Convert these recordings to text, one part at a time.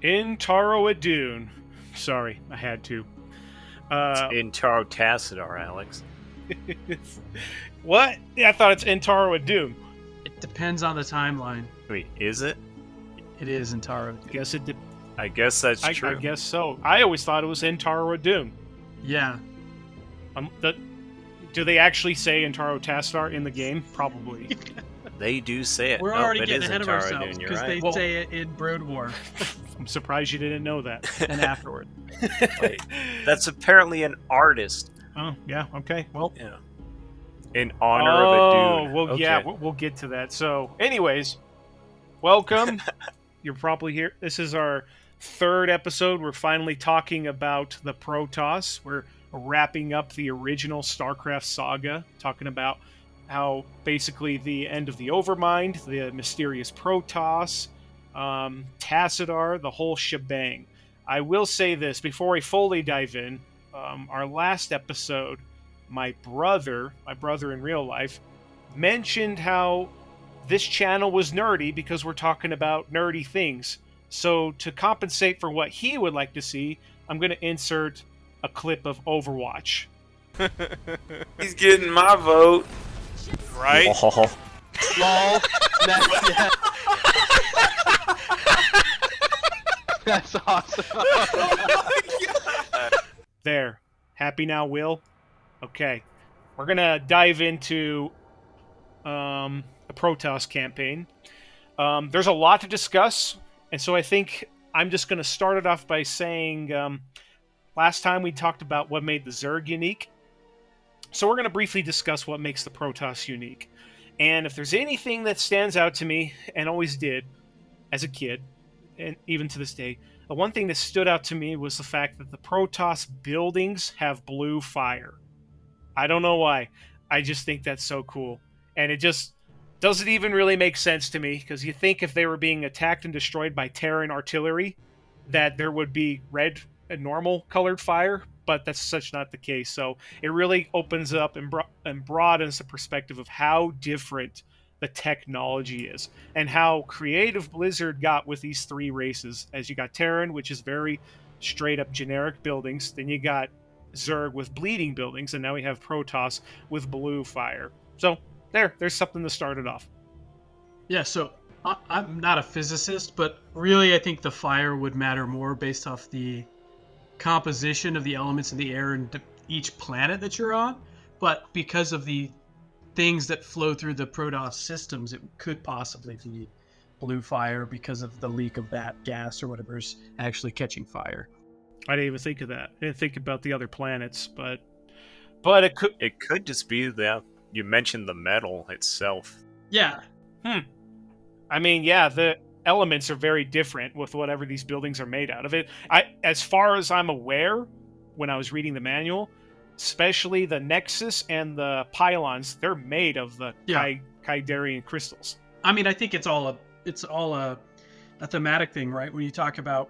In Taro Adun. Sorry, I had to. In Taro Tassadar, Alex. What? Yeah, I thought it's in Taro Adun. It depends on the timeline. Wait, is it? It is in Taro. Guess it. I guess that's true. I guess so. I always thought it was in Taro Adun. Yeah. Do they actually say in Taro Tassadar in the game? Probably. They do say it. We're already getting ahead of ourselves because they right. say it in Brood War I'm surprised you didn't know that. and afterward. Wait, that's apparently an artist. Oh, yeah, okay. Well, Yeah. In honor of a dude. Well, okay. yeah, we'll get to that. So, anyways, welcome. You're probably here. This is our third episode. We're finally talking about the Protoss. We're wrapping up the original Starcraft saga, talking about how basically the end of the Overmind, the mysterious Protoss, Tassadar, the whole shebang. I will say this before we fully dive in. Our last episode, my brother in real life, mentioned how this channel was nerdy because we're talking about nerdy things. So to compensate for what he would like to see, I'm going to insert a clip of Overwatch. He's getting my vote. Right? Oh. Lol. That's awesome. There. Happy now, Will? Okay. We're going to dive into the Protoss campaign. There's a lot to discuss, and so I think I'm just going to start it off by saying last time we talked about what made the Zerg unique. So we're going to briefly discuss what makes the Protoss unique. And if there's anything that stands out to me, and always did, as a kid, and even to this day, the one thing that stood out to me was the fact that the Protoss buildings have blue fire. I don't know why. I just think that's so cool. And it just doesn't even really make sense to me, because you think if they were being attacked and destroyed by Terran artillery, that there would be red and normal colored fire, but that's such not the case. So it really opens up and broadens the perspective of how different the technology is, and how creative Blizzard got with these three races. As you got Terran, which is very straight up generic buildings, then you got Zerg with bleeding buildings, and now we have Protoss with blue fire. So there's something to start it off. Yeah, so I'm not a physicist, but really I think the fire would matter more based off the composition of the elements in the air and each planet that you're on. But because of the things that flow through the Protoss systems, it could possibly be blue fire because of the leak of that gas or whatever's actually catching fire. I didn't even think of that. I didn't think about the other planets, but it could. It could just be that you mentioned the metal itself. Yeah. I mean, yeah, the elements are very different with whatever these buildings are made out of. As far as I'm aware, when I was reading the manual, especially the Nexus and the pylons, they're made of the Kydarian crystals. I mean, I think it's all a thematic thing, right? When you talk about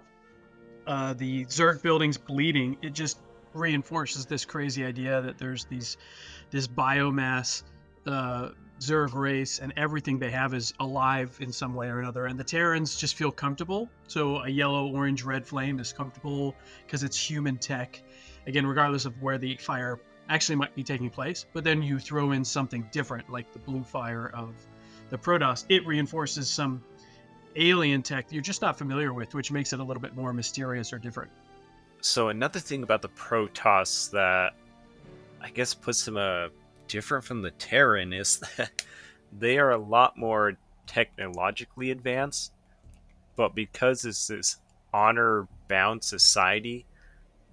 the Zerg buildings bleeding, it just reinforces this crazy idea that there's this biomass Zerg race, and everything they have is alive in some way or another. And the Terrans just feel comfortable. So a yellow, orange, red flame is comfortable because it's human tech. Again, regardless of where the fire actually might be taking place. But then you throw in something different, like the blue fire of the Protoss. It reinforces some alien tech you're just not familiar with, which makes it a little bit more mysterious or different. So another thing about the Protoss that I guess puts them different from the Terran is that they are a lot more technologically advanced, but because it's this honor-bound society,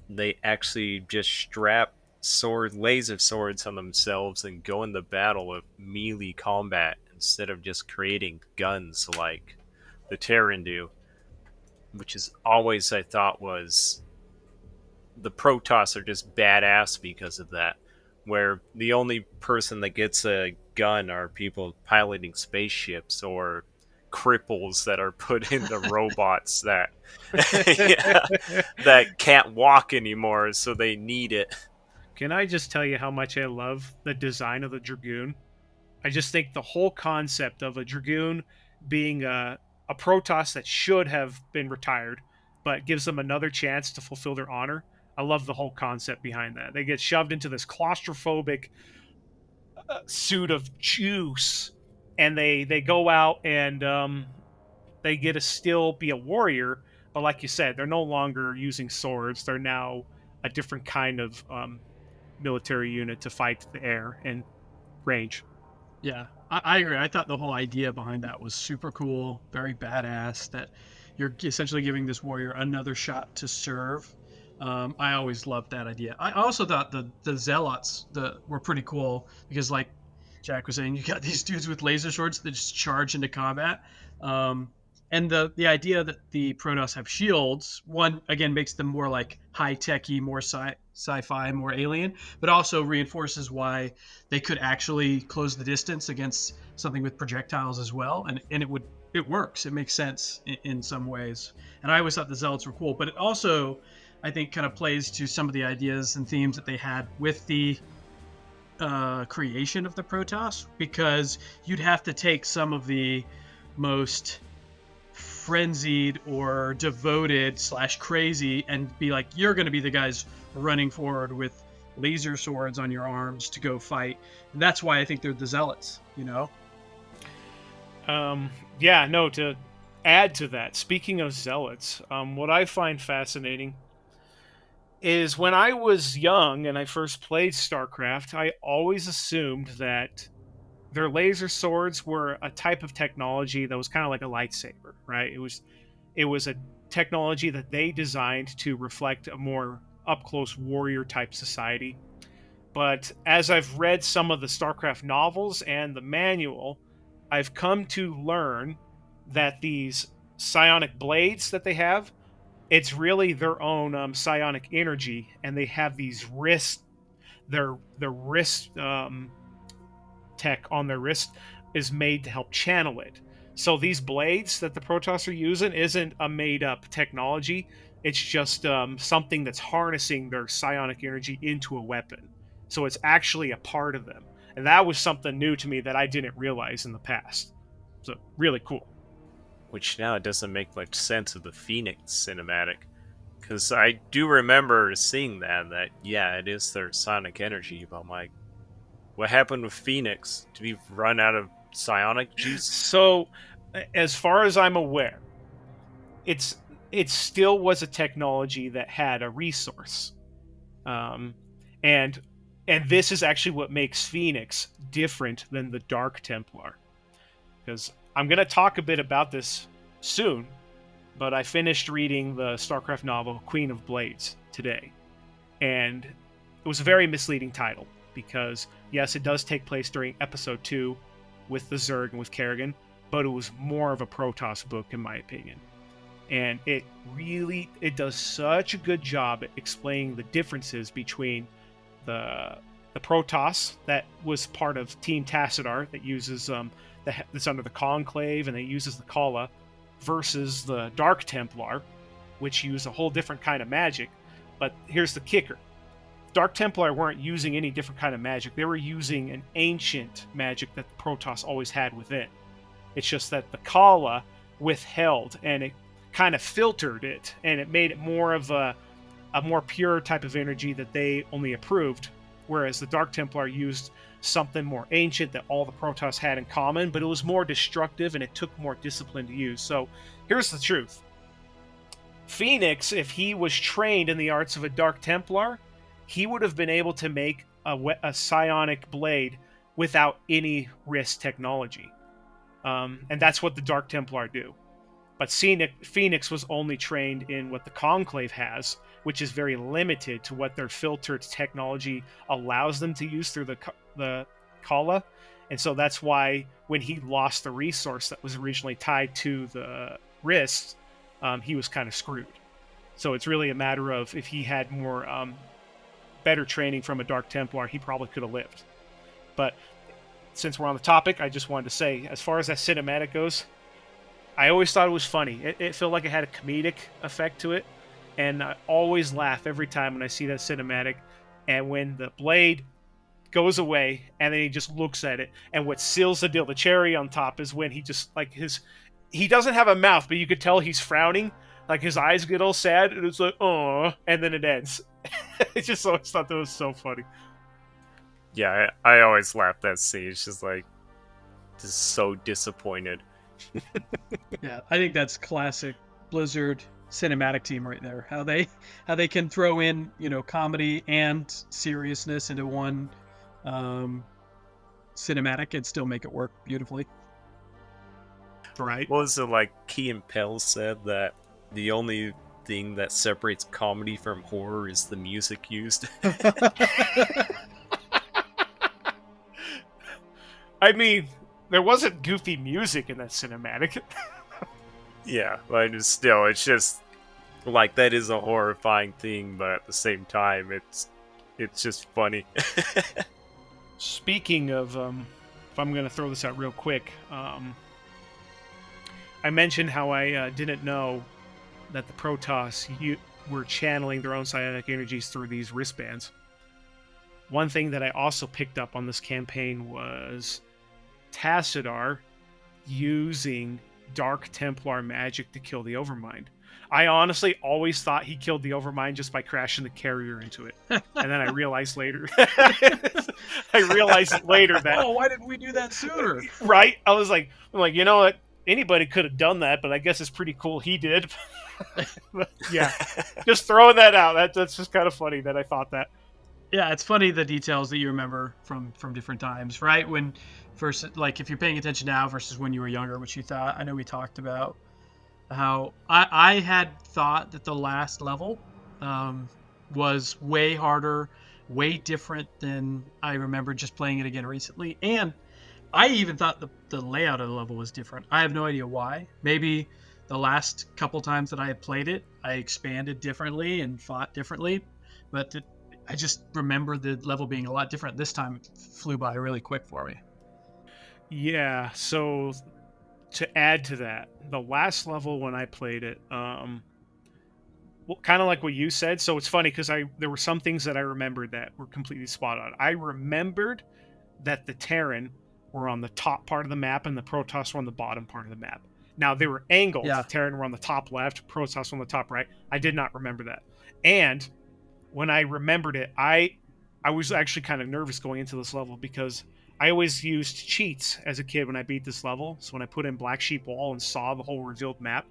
they actually just strap laser swords on themselves and go into battle with melee combat instead of just creating guns like the Terran do, which is always I thought was the Protoss are just badass because of that, where the only person that gets a gun are people piloting spaceships or cripples that are put into robots that that can't walk anymore, so they need it. Can I just tell you how much I love the design of the Dragoon? I just think the whole concept of a Dragoon being a Protoss that should have been retired, but gives them another chance to fulfill their honor. I love the whole concept behind that. They get shoved into this claustrophobic suit of juice, and they go out and they get to still be a warrior, but like you said, they're no longer using swords. They're now a different kind of military unit to fight the air and range. Yeah, I agree. I thought the whole idea behind that was super cool, very badass. That you're essentially giving this warrior another shot to serve. I always loved that idea. I also thought the zealots were pretty cool because, like Jack was saying, you got these dudes with laser swords that just charge into combat. And the idea that the Protoss have shields, one again makes them more like high techy, more sci-fi, more alien, but also reinforces why they could actually close the distance against something with projectiles as well, and it works. It makes sense in some ways. And I always thought the zealots were cool, but it also, I think, kind of plays to some of the ideas and themes that they had with the creation of the Protoss, because you'd have to take some of the most frenzied or devoted / crazy and be like, you're going to be the guys running forward with laser swords on your arms to go fight. And that's why I think they're the zealots, you know? Yeah, no, to add to that, speaking of zealots, what I find fascinating is when I was young and I first played StarCraft, I always assumed that their laser swords were a type of technology that was kind of like a lightsaber, right? It was a technology that they designed to reflect a more up-close warrior type society. But as I've read some of the StarCraft novels and the manual, I've come to learn that these psionic blades that they have, it's really their own psionic energy, and they have these their wrist tech on their wrist is made to help channel it. So these blades that the Protoss are using isn't a made-up technology. It's just something that's harnessing their psionic energy into a weapon. So it's actually a part of them. And that was something new to me that I didn't realize in the past. So really cool. Which now it doesn't make much sense of the Phoenix cinematic. Because I do remember seeing that, yeah, it is their sonic energy, but I'm like, what happened with Phoenix? Did he run out of psionic juice? So, as far as I'm aware, it still was a technology that had a resource, and this is actually what makes Phoenix different than the Dark Templar. Because I'm going to talk a bit about this soon, but I finished reading the StarCraft novel Queen of Blades today, and it was a very misleading title. Because, yes, it does take place during Episode 2 with the Zerg and with Kerrigan, but it was more of a Protoss book, in my opinion. And it does such a good job at explaining the differences between the Protoss that was part of Team Tassadar, that uses that's under the Conclave, and that uses the Kala, versus the Dark Templar, which use a whole different kind of magic. But here's the kicker. Dark Templar weren't using any different kind of magic. They were using an ancient magic that the Protoss always had within. It's just that the Kala withheld, and it kind of filtered it, and it made it more of a more pure type of energy that they only approved, whereas the Dark Templar used something more ancient that all the Protoss had in common, but it was more destructive and it took more discipline to use. So here's the truth. Phoenix, if he was trained in the arts of a Dark Templar, he would have been able to make a psionic blade without any wrist technology. And that's what the Dark Templar do. But Phoenix was only trained in what the Conclave has, which is very limited to what their filtered technology allows them to use through the Kala. And so that's why when he lost the resource that was originally tied to the wrist, he was kind of screwed. So it's really a matter of if he had more better training from a Dark Templar, he probably could have lived. But since we're on the topic, I just wanted to say, as far as that cinematic goes, I always thought it was funny. It felt like it had a comedic effect to it, and I always laugh every time when I see that cinematic. And when the blade goes away, and then he just looks at it, and what seals the deal, the cherry on top, is when he just, like, he doesn't have a mouth, but you could tell he's frowning, Like his eyes get all sad, and it's like, oh, and then it ends. I just always thought that was so funny. Yeah, I always laughed at scene. It's just like, just so disappointed. Yeah, I think that's classic Blizzard cinematic team right there. How they can throw in, comedy and seriousness into one cinematic and still make it work beautifully. Right. What was it like? Key and Pell said that the only thing that separates comedy from horror is the music used. I mean, there wasn't goofy music in that cinematic. Yeah, but it's just like that is a horrifying thing, but at the same time, it's just funny. Speaking of, if I'm going to throw this out real quick, I mentioned how I didn't know that the Protoss were channeling their own psionic energies through these wristbands. One thing that I also picked up on this campaign was Tassadar using Dark Templar magic to kill the Overmind. I honestly always thought he killed the Overmind just by crashing the carrier into it. And then I realized later... that... Oh, why didn't we do that sooner? Right? I'm like, you know what? Anybody could have done that, but I guess it's pretty cool he did. Yeah. Just throwing that out. That's just kind of funny that I thought that. Yeah, it's funny the details that you remember from different times, right? When versus, like, if you're paying attention now versus when you were younger, which you thought. I know we talked about how I had thought that the last level was way harder, way different than I remember just playing it again recently. And I even thought the layout of the level was different. I have no idea why. Maybe the last couple times that I had played it, I expanded differently and fought differently. But I just remember the level being a lot different. This time it flew by really quick for me. Yeah, so to add to that, the last level when I played it, well, kind of like what you said. So it's funny because there were some things that I remembered that were completely spot on. I remembered that the Terran were on the top part of the map and the Protoss were on the bottom part of the map. Now, they were angled. Yeah. The Terran were on the top left, Protoss were on the top right. I did not remember that. And when I remembered it, I was actually kind of nervous going into this level because I always used cheats as a kid when I beat this level. So when I put in Black Sheep Wall and saw the whole revealed map,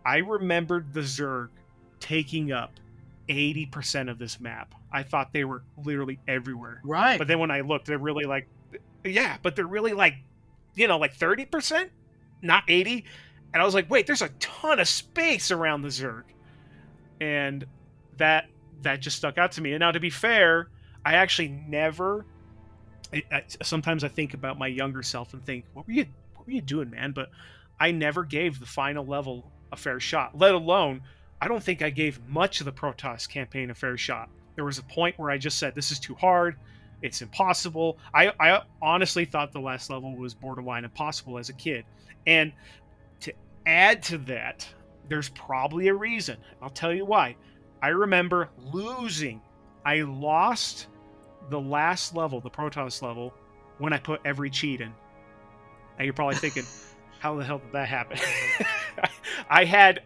I remembered the Zerg taking up 80% of this map. I thought they were literally everywhere. Right. But then when I looked, they're really like, yeah, but they're really like, like 30%, not 80. And I was like, wait, there's a ton of space around the Zerg. And that just stuck out to me. And now, to be fair, I actually never... sometimes I think about my younger self and think, what were you doing, man? But I never gave the final level a fair shot, let alone, I don't think I gave much of the Protoss campaign a fair shot. There was a point where I just said, this is too hard. It's impossible. I honestly thought the last level was borderline impossible as a kid. And to add to that, there's probably a reason. I'll tell you why. I remember losing. I lost the last level, the Protoss level, when I put every cheat in. And you're probably thinking, how the hell did that happen? I had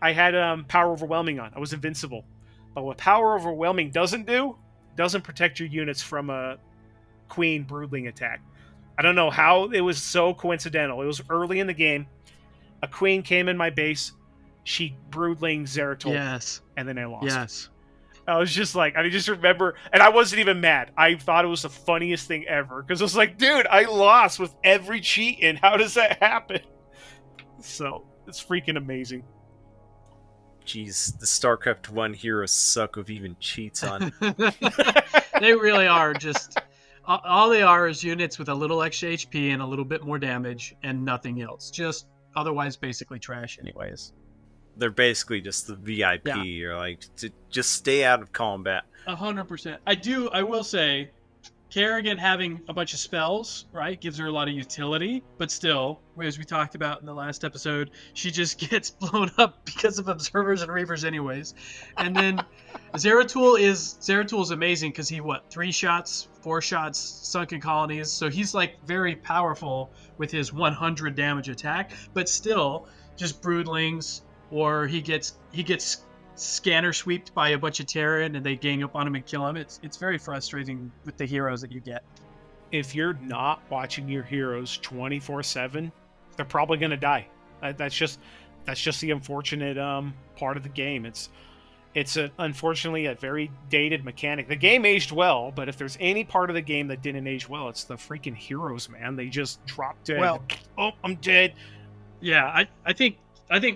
Power Overwhelming on. I was invincible. But what Power Overwhelming doesn't protect your units from a Queen Broodling attack. I don't know how it was so coincidental. It was early in the game. A Queen came in my base. She Broodling Zeratul. Yes. And then I lost. Yes. I was just like, I just remember, and I wasn't even mad. I thought it was the funniest thing ever. Because I was like, dude, I lost with every cheat in. How does that happen? So, it's freaking amazing. Jeez, the StarCraft 1 heroes suck with even cheats on. They really are just... All they are is units with a little extra HP and a little bit more damage and nothing else. Just otherwise basically trash anyways. They're basically just the VIP. Yeah. You're like, just stay out of combat. 100%. I will say, Kerrigan having a bunch of spells, right, gives her a lot of utility, but still, as we talked about in the last episode, she just gets blown up because of observers and reavers anyways. And then Zeratul is amazing because he 3 shots, 4 shots, sunken colonies, so he's like very powerful with his 100 damage attack, but still just broodlings, or he gets scanner sweeped by a bunch of Terran and they gang up on him and kill him. It's very frustrating with the heroes that you get. If you're not watching your heroes 24/7, they're probably going to die. That's just the unfortunate part of the game. It's unfortunately a very dated mechanic. The game aged well, but if there's any part of the game that didn't age well, it's the freaking heroes, man. They just drop dead. Well, oh, I'm dead. Yeah, I think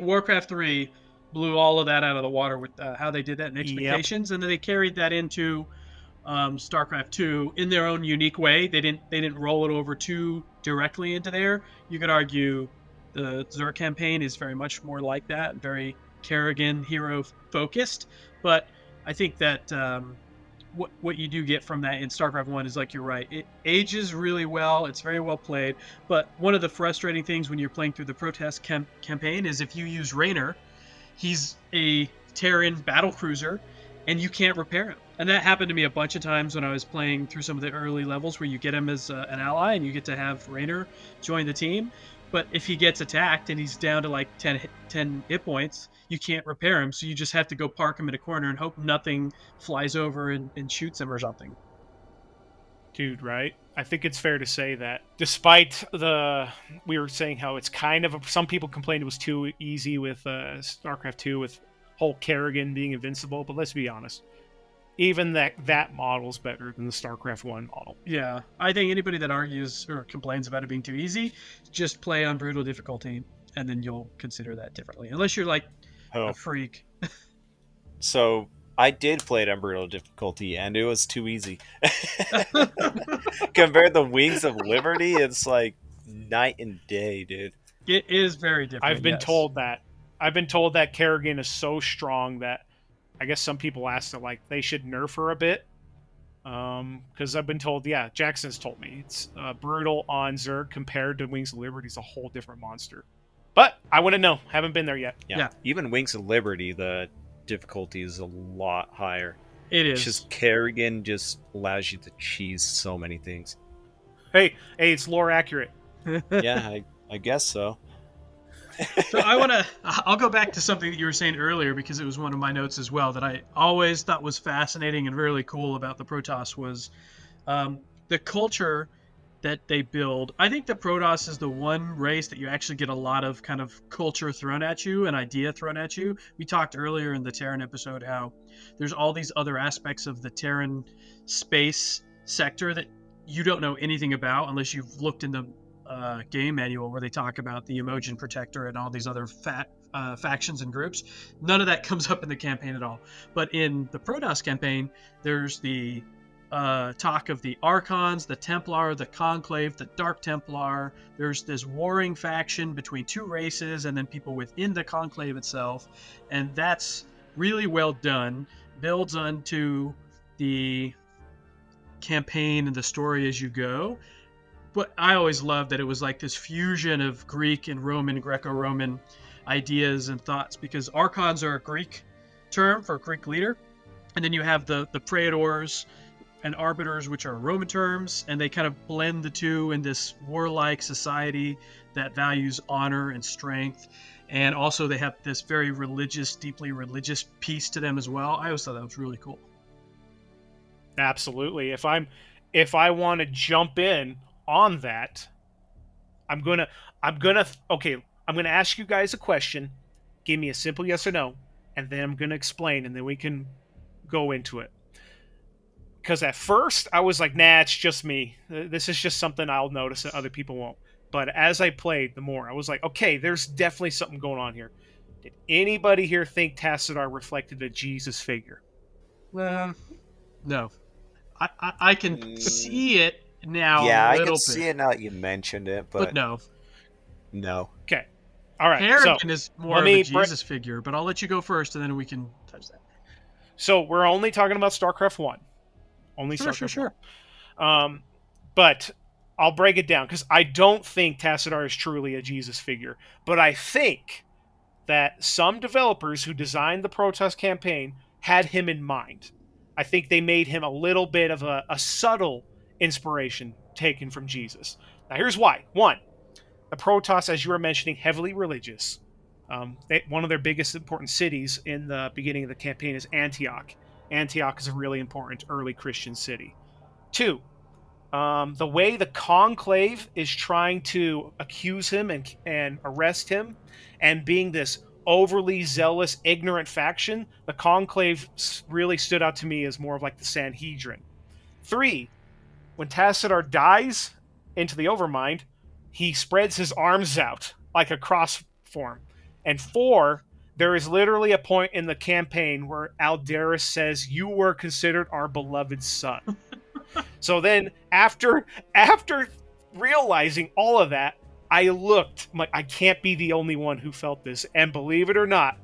Warcraft 3 blew all of that out of the water with how they did that in expectations, and then they carried that into Starcraft 2 in their own unique way. They didn't roll it over too directly into there. You could argue the Xur campaign is very much more like that, very Kerrigan hero focused. But I think that what you do get from that in StarCraft 1 is, like, you're right. It ages really well. It's very well played. But one of the frustrating things when you're playing through the Protoss campaign is if you use Raynor, he's a Terran battle cruiser, and you can't repair him. And that happened to me a bunch of times when I was playing through some of the early levels where you get him as an ally and you get to have Raynor join the team. But if he gets attacked and he's down to like 10 hit points, you can't repair him. So you just have to go park him in a corner and hope nothing flies over and shoots him or something. Dude, right? I think it's fair to say that despite we were saying how it's kind of, some people complained it was too easy with StarCraft 2 with whole Kerrigan being invincible, but let's be honest. Even that model's better than the StarCraft 1 model. Yeah, I think anybody that argues or complains about it being too easy, just play on brutal difficulty, and then you'll consider that differently. Unless you're like a freak. So I did play it on brutal difficulty, and it was too easy. Compared to Wings of Liberty, it's like night and day, dude. It is very different. I've been told that Kerrigan is so strong that I guess some people asked that, like, they should nerf her a bit. Because I've been told, yeah, Jackson's told me it's brutal on Zerg compared to Wings of Liberty is a whole different monster. But I wouldn't know. Haven't been there yet. Yeah. Even Wings of Liberty, the difficulty is a lot higher. It is. It's just Kerrigan just allows you to cheese so many things. Hey, it's lore accurate. Yeah, I guess so. So I'll go back to something that you were saying earlier, because it was one of my notes as well that I always thought was fascinating and really cool about the Protoss was the culture that they build. I think the Protoss is the one race that you actually get a lot of kind of culture thrown at you, an idea thrown at you. We talked earlier in the Terran episode how there's all these other aspects of the Terran space sector that you don't know anything about unless you've looked in the game manual where they talk about the Emojin Protector and all these other factions and groups. None of that comes up in the campaign at all. But in the Protoss campaign, there's the talk of the Archons, the Templar, the Conclave, the Dark Templar. There's this warring faction between two races and then people within the Conclave itself. And that's really well done. Builds onto the campaign and the story as you go. But I always loved that it was like this fusion of Greek and Roman, Greco-Roman ideas and thoughts, because Archons are a Greek term for Greek leader. And then you have the Praetors and Arbiters, which are Roman terms, and they kind of blend the two in this warlike society that values honor and strength. And also they have this very religious, deeply religious piece to them as well. I always thought that was really cool. Absolutely. If I want to jump in on that, I'm gonna ask you guys a question. Give me a simple yes or no, and then I'm gonna explain, and then we can go into it. Because at first I was like, nah, it's just me. This is just something I'll notice that other people won't. But as I played, the more I was like, okay, there's definitely something going on here. Did anybody here think Tassadar reflected a Jesus figure? No. I can see it now. Yeah, a little I can bit. see it now that you mentioned it, but no. Okay. All right. Kerrigan is more of a Jesus figure, but I'll let you go first, and then we can touch that. So we're only talking about StarCraft 1. Only StarCraft Sure. 1. But I'll break it down, because I don't think Tassadar is truly a Jesus figure. But I think that some developers who designed the Protoss campaign had him in mind. I think they made him a little bit of a subtle inspiration taken from Jesus. Now here's why. One, the Protoss, as you were mentioning, heavily religious. One of their biggest important cities in the beginning of the campaign is Antioch. Antioch is a really important early Christian city. 2, the way the Conclave is trying to accuse him and arrest him, and being this overly zealous, ignorant faction, the Conclave really stood out to me as more of like the Sanhedrin. 3, when Tassadar dies into the Overmind, he spreads his arms out like a cross form. And 4, there is literally a point in the campaign where Aldaris says, "You were considered our beloved son." So then, after realizing all of that, I looked. I'm like, I can't be the only one who felt this. And believe it or not,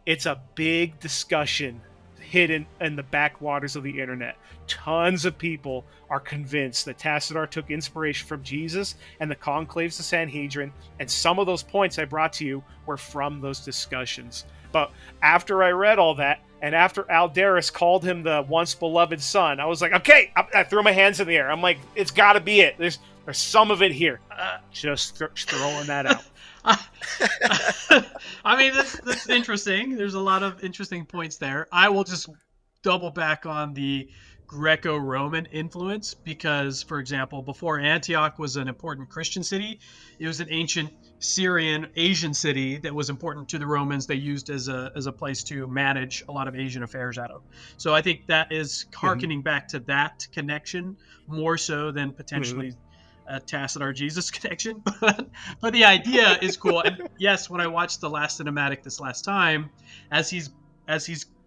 it's a big discussion hidden in the backwaters of the internet. Tons of people are convinced that Tassadar took inspiration from Jesus and the conclaves of Sanhedrin, and some of those points I brought to you were from those discussions. But after I read all that, and after Aldaris called him the once beloved son, I was like, okay, I threw my hands in the air. I'm like, it's got to be it. There's some of it here. Just throwing that out. I mean, that's interesting. There's a lot of interesting points there. I will just double back on the Greco-Roman influence because, for example, before Antioch was an important Christian city, it was an ancient Syrian Asian city that was important to the Romans. They used as a place to manage a lot of Asian affairs out of. So I think that is harkening back to that connection more so than potentially a Tassadar Jesus connection. But the idea is cool. And yes, when I watched the last cinematic this last time, as he's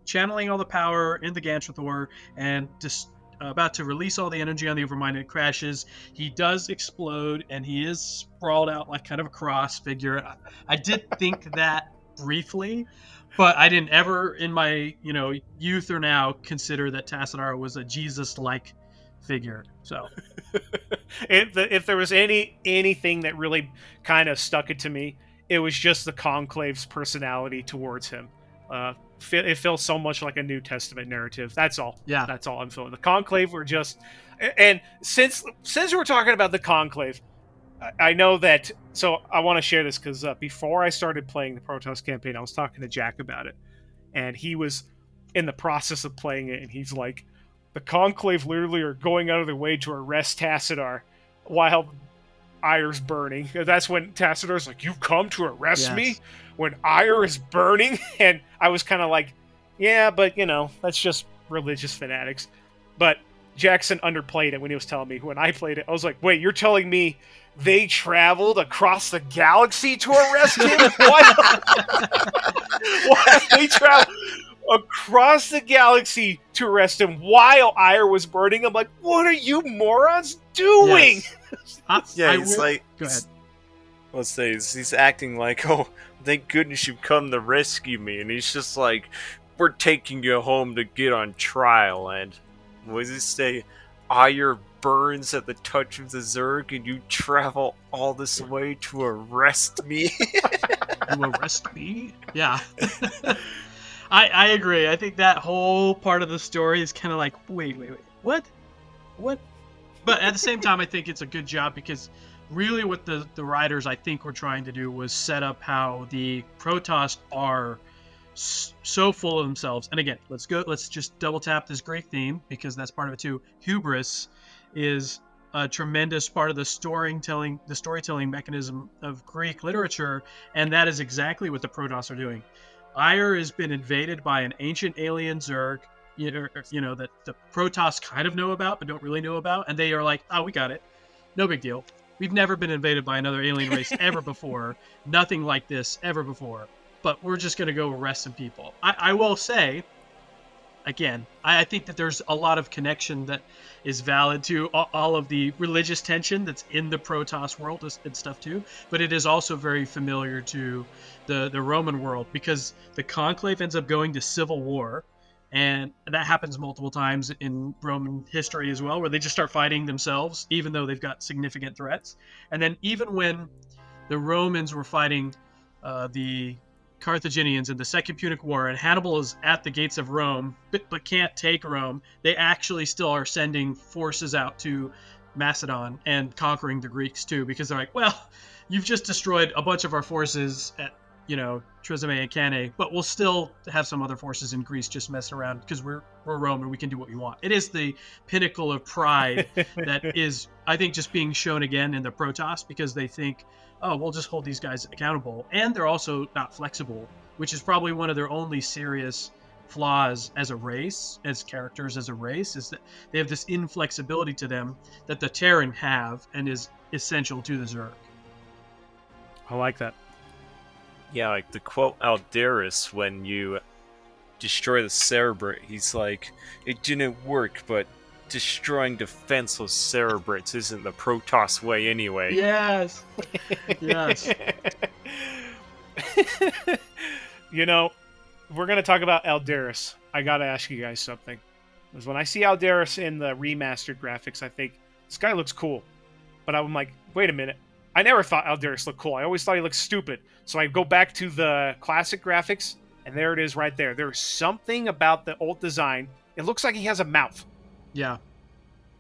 channeling all the power in the Gantrathor and just about to release all the energy on the Overmind, and it crashes, he does explode and he is sprawled out like kind of a cross figure. I did think that briefly, but I didn't ever in my youth or now consider that Tassadar was a Jesus-like figure. So if there was anything that really kind of stuck it to me, it was just the Conclave's personality towards him. It feels so much like a New Testament narrative. That's all. Yeah, that's all I'm feeling. The Conclave were just, and since we're talking about the Conclave, I know that. So I want to share this because before I started playing the Protoss campaign, I was talking to Jack about it, and he was in the process of playing it, and he's like, the Conclave literally are going out of their way to arrest Tassadar while Ire's burning. That's when Tassadar's like, "You've come to arrest me when Ire is burning?" And I was kind of like, yeah, but that's just religious fanatics. But Jackson underplayed it when he was telling me. When I played it, I was like, wait, you're telling me they traveled across the galaxy to arrest him? Why they traveled across the galaxy to arrest him while Ire was burning? I'm like, what are you morons doing? Yes. He's like, go ahead. Let's say he's acting like, oh, thank goodness you've come to rescue me, and he's just like, we're taking you home to get on trial. And what does he say? Ire burns at the touch of the Zerg, and you travel all this way to arrest me. You arrest me? Yeah. I agree. I think that whole part of the story is kind of like, wait, what? But at the same time, I think it's a good job because really what the writers, I think, were trying to do was set up how the Protoss are so full of themselves. And again, let's just double tap this Greek theme because that's part of it too. Hubris is a tremendous part of the storytelling mechanism of Greek literature, and that is exactly what the Protoss are doing. Ire has been invaded by an ancient alien Zerg, that the Protoss kind of know about but don't really know about, and they are like, oh, we got it, no big deal. We've never been invaded by another alien race ever before, nothing like this ever before, but we're just going to go arrest some people. I will say, again, I think that there's a lot of connection that is valid to all of the religious tension that's in the Protoss world and stuff too, but it is also very familiar to the Roman world because the Conclave ends up going to civil war, and that happens multiple times in Roman history as well, where they just start fighting themselves, even though they've got significant threats. And then even when the Romans were fighting the Carthaginians in the Second Punic War, and Hannibal is at the gates of Rome, but can't take Rome, they actually still are sending forces out to Macedon and conquering the Greeks too, because they're like, well, you've just destroyed a bunch of our forces at Trizame and Cannae, but we'll still have some other forces in Greece just messing around because we're Rome and we can do what we want. It is the pinnacle of pride that is, I think, just being shown again in the Protoss because they think, oh, we'll just hold these guys accountable. And they're also not flexible, which is probably one of their only serious flaws as a race, as characters as a race, is that they have this inflexibility to them that the Terran have and is essential to the Zerg. I like that. Yeah, like the quote Aldaris when you destroy the Cerebrate, he's like, it didn't work, but destroying defenseless Cerebrates isn't the Protoss way anyway. Yes. Yes. We're going to talk about Aldaris. I got to ask you guys something. Because when I see Aldaris in the remastered graphics, I think, this guy looks cool. But I'm like, wait a minute. I never thought Aldaris looked cool. I always thought he looked stupid. So I go back to the classic graphics, and there it is right there. There's something about the old design. It looks like he has a mouth. Yeah.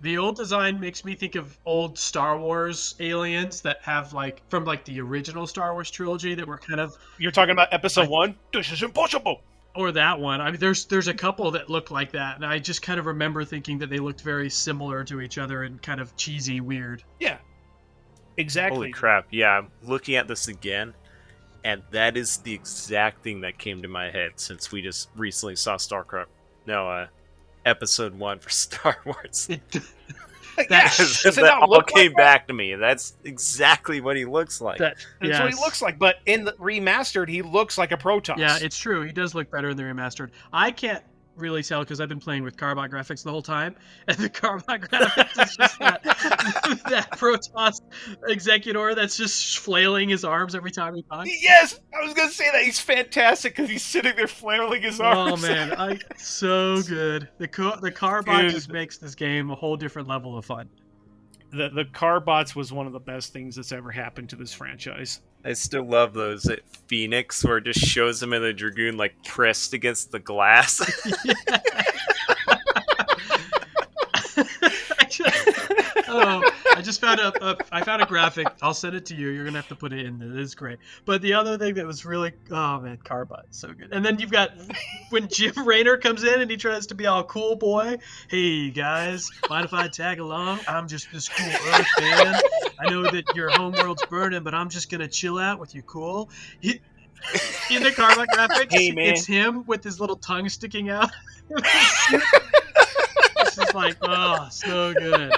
The old design makes me think of old Star Wars aliens that have, from the original Star Wars trilogy that were kind of... You're talking about Episode 1? This is impossible! Or that one. I mean, there's a couple that look like that, and I just kind of remember thinking that they looked very similar to each other and kind of cheesy weird. Yeah. Exactly. Holy crap, yeah, I'm looking at this again, and that is the exact thing that came to my head since we just recently saw Starcraft. No, Episode 1 for Star Wars. That all came back to me. That's exactly what he looks like. That's what he looks like, but in the remastered, he looks like a Protoss. Yeah, it's true. He does look better in the remastered. I can't really tell because I've been playing with Carbot graphics the whole time, and the Carbot graphics is just that Protoss Executor that's just flailing his arms every time he talks. Yes, I was gonna say that he's fantastic because he's sitting there flailing his arms. Oh man, so good. The Carbot just makes this game a whole different level of fun. The Carbots was one of the best things that's ever happened to this franchise. I still love those at Phoenix where it just shows him in the Dragoon pressed against the glass. I just found I found a graphic. I'll send it to you. You're gonna have to put it in there. It is great. But the other thing that was really, oh man, Carbot, so good. And then you've got when Jim Raynor comes in and he tries to be all cool boy. Hey guys, mind if I tag along? I'm just this cool Earth fan. I know that your homeworld's burning, but I'm just gonna chill out with you. Cool. In the Carbot graphics, hey, man. It's him with his little tongue sticking out. It's just oh, so good.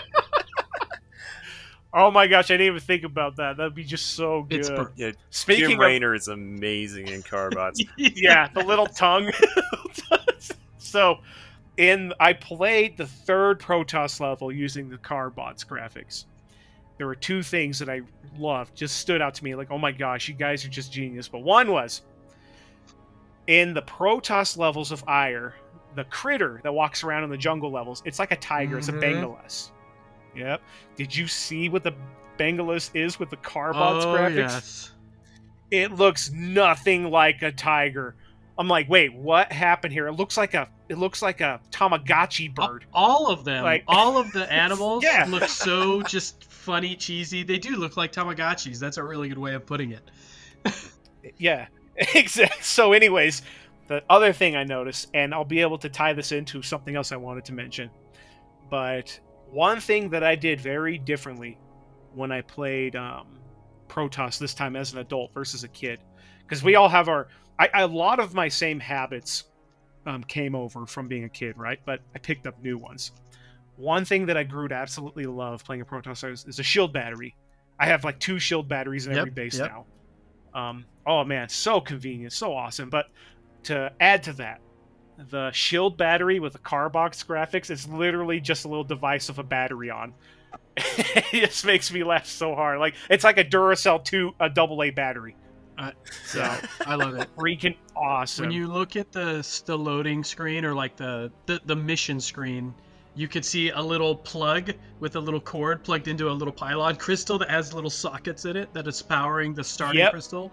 Oh my gosh, I didn't even think about that. That'd be just so good. Yeah, Speaking Jim Raynor is amazing in Carbots. Yeah, the little tongue. So, I played the third Protoss level using the Carbots graphics. There were two things that I loved, just stood out to me, oh my gosh, you guys are just genius. But one was, in the Protoss levels of Ire, the critter that walks around in the jungle levels, it's like a tiger, it's a Bengalus. Yep. Did you see what the Bengalus is with the Carbots graphics? Yes. It looks nothing like a tiger. I'm like, wait, what happened here? It looks like a Tamagotchi bird. All of them, all of the animals look so just funny, cheesy. They do look like Tamagotchis. That's a really good way of putting it. Yeah, exactly. So anyways, the other thing I noticed, and I'll be able to tie this into something else I wanted to mention, but one thing that I did very differently when I played Protoss this time as an adult versus a kid, because we all have a lot of my same habits came over from being a kid, right? But I picked up new ones. One thing that I grew to absolutely love playing a Protoss is a shield battery. I have 2 shield batteries in every base now. Oh man, so convenient, so awesome. But to add to that, the shield battery with the Carbox graphics is literally just a little device with a battery on. It just makes me laugh so hard. It's like a Duracell 2, a AA battery. So I love it. Freaking awesome. When you look at the loading screen or the mission screen, you could see a little plug with a little cord plugged into a little pylon crystal that has little sockets in it that is powering the starting crystal.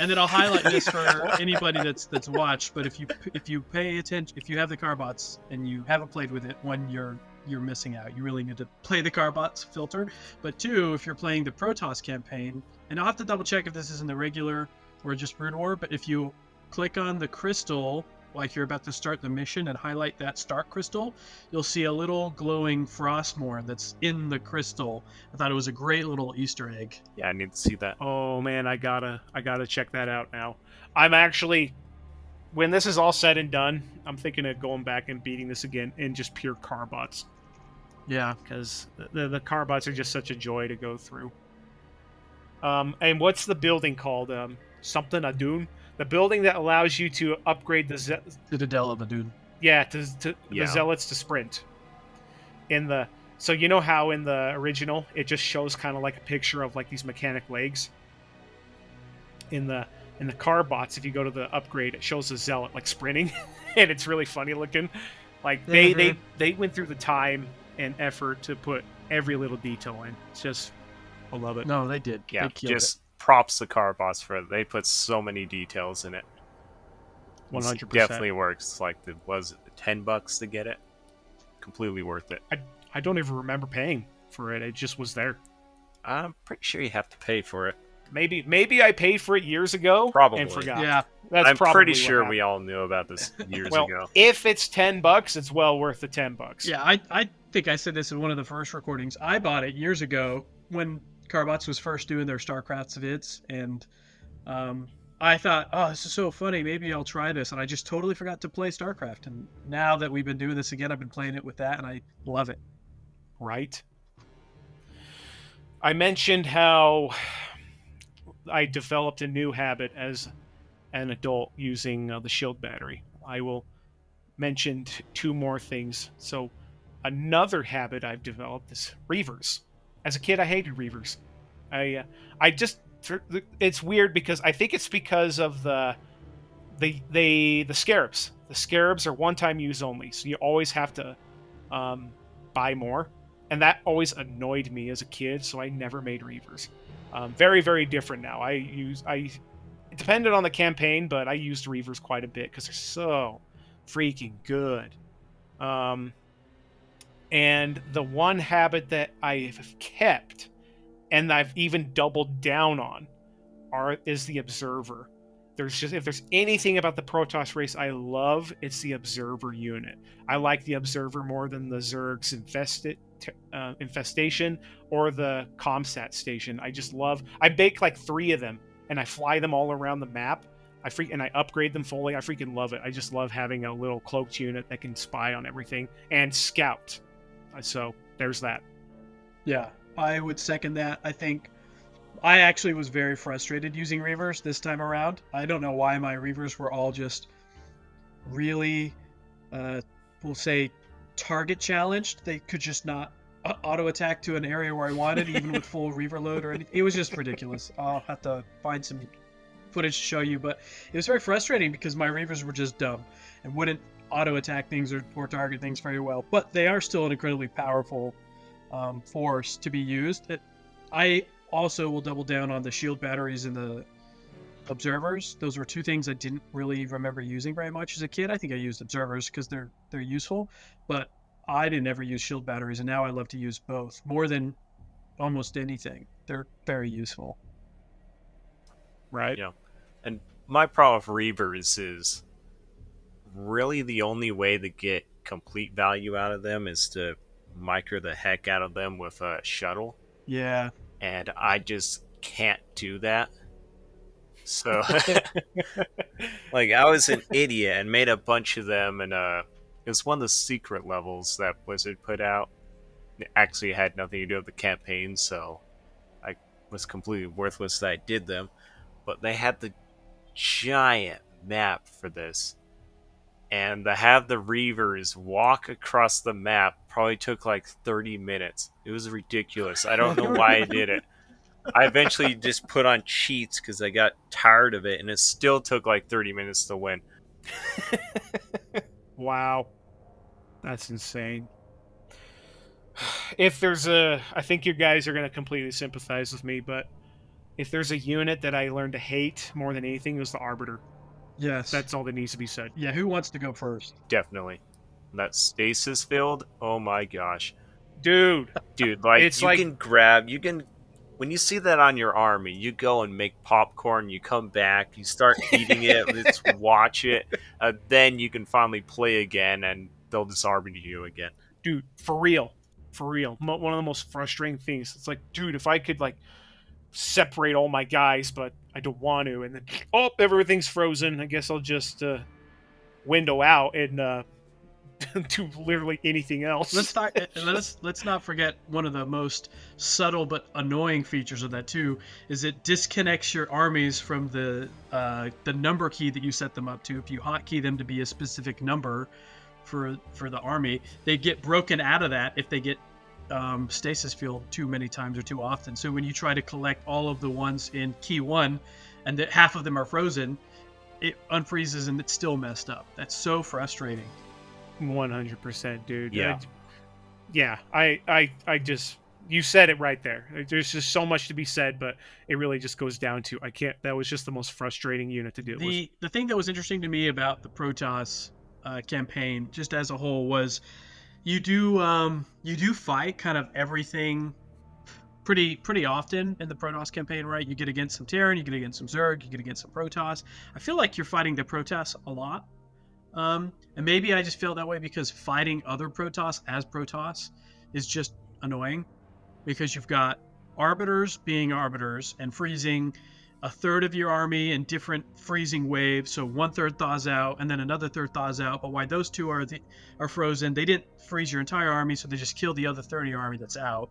And then I'll highlight this for anybody that's watched. But if you pay attention, if you have the Carbots and you haven't played with it, one, you're missing out. You really need to play the Carbots filter. But 2, if you're playing the Protoss campaign, and I'll have to double check if this is in the regular or just Brood War. But if you click on the crystal, like you're about to start the mission, and highlight that Stark crystal, you'll see a little glowing Frostmourne that's in the crystal. I thought it was a great little Easter egg. Yeah, I need to see that. Oh man, I gotta check that out now. I'm actually, when this is all said and done, I'm thinking of going back and beating this again in just pure carbots, Yeah. because the carbots are just such a joy to go through. And what's the building called? Something Adun? The building that allows you to upgrade the Citadel of Adun. yeah, the Yeah. zealots to sprint. So you know how in the original it just shows kind of like a picture of like these mechanic legs. In the car bots, if you go to the upgrade, it shows the zealot like sprinting, and it's really funny looking. Like they went through the time and effort to put every little detail in. It's just, I love it. No, they did. Yeah, They killed just props the car boss for it. They put so many details in it. 100%. Definitely works. Like, was it $10 to get it? Completely worth it. I don't even remember paying for it. It just was there. I'm pretty sure you have to pay for it. Maybe I paid for it years ago Probably. and forgot. Yeah. That's I'm probably pretty what sure happened. we all knew about this years Well, ago. if it's $10, it's well worth the $10. Yeah, I think I said this in one of the first recordings. I bought it years ago when Carbots was first doing their Starcraft vids, and I thought, oh, this is so funny. Maybe I'll try this, and I just totally forgot to play Starcraft. And now that we've been doing this again, I've been playing it with that, and I love it. Right? I mentioned how I developed a new habit as an adult using the shield battery. I will mention two more things. So, another habit I've developed is reavers. As a kid, I hated reavers. I just, it's weird because I think it's because of the scarabs. The scarabs are one-time use only, so you always have to buy more, and that always annoyed me as a kid. So I never made reavers. Very, very different now. It depended on the campaign, but I used reavers quite a bit because they're so freaking good. And the one habit that I've kept, and I've even doubled down on, is the observer. If there's anything about the Protoss race I love, it's the observer unit. I like the observer more than the Zerg's infestation or the Comsat station. I bake like 3 of them and I fly them all around the map. And I upgrade them fully. I freaking love it. I just love having a little cloaked unit that can spy on everything and scout. So there's that. Yeah, I would second that. I think I actually was very frustrated using reavers this time around. I don't know why my reavers were all just really, we'll say, target challenged. They could just not auto attack to an area where I wanted, even with full reaver load or anything. It was just ridiculous. I'll have to find some footage to show you, but it was very frustrating because my reavers were just dumb and wouldn't auto attack things or target things very well. But they are still an incredibly powerful force to be used. I also will double down on the shield batteries and the observers. Those were 2 things I didn't really remember using very much as a kid. I think I used observers because they're useful, but I didn't ever use shield batteries, and now I love to use both more than almost anything. They're very useful. Right? Yeah. And my problem with reavers is really the only way to get complete value out of them is to micro the heck out of them with a shuttle. Yeah. And I just can't do that. So, like, I was an idiot and made a bunch of them, and it was one of the secret levels that Blizzard put out. It actually had nothing to do with the campaign, so I was completely worthless that I did them. But they had the giant map for this, and to have the Reavers walk across the map probably took like 30 minutes. It was ridiculous. I don't know why I did it. I eventually just put on cheats because I got tired of it, and it still took like 30 minutes to win. Wow. That's insane. I think you guys are going to completely sympathize with me, but if there's a unit that I learned to hate more than anything, it was the Arbiter. Yes. That's all that needs to be said. Yeah, who wants to go first? Definitely. That stasis field, oh my gosh. Dude, Dude, like, It's you like- can grab, you can when you see that on your army, you go and make popcorn, you come back, you start eating it, let's watch it, then you can finally play again and they'll disarm you again. Dude, for real. For real. One of the most frustrating things. It's like, dude, if I could, like, separate all my guys, but I don't want to, and then, oh, everything's frozen. I guess I'll just window out and do literally anything else. Let's not forget one of the most subtle but annoying features of that too is it disconnects your armies from the number key that you set them up to. If you hotkey them to be a specific number for the army, they get broken out of that if they get stasis field too many times or too often. So when you try to collect all of the ones in key 1 and that half of them are frozen, it unfreezes and it's still messed up. That's so frustrating. 100%, dude. Yeah. I just, you said it right there. There's just so much to be said, but it really just goes down to that was just the most frustrating unit to deal with. The thing that was interesting to me about the Protoss campaign, just as a whole, was you do fight kind of everything pretty often in the Protoss campaign, right? You get against some Terran, you get against some Zerg, you get against some Protoss. I feel like you're fighting the Protoss a lot. And maybe I just feel that way because fighting other Protoss as Protoss is just annoying, because you've got arbiters being arbiters and freezing a third of your army in different freezing waves. So 1/3 thaws out and then another third thaws out. But why those two are frozen, they didn't freeze your entire army, so they just killed the other third of your army that's out.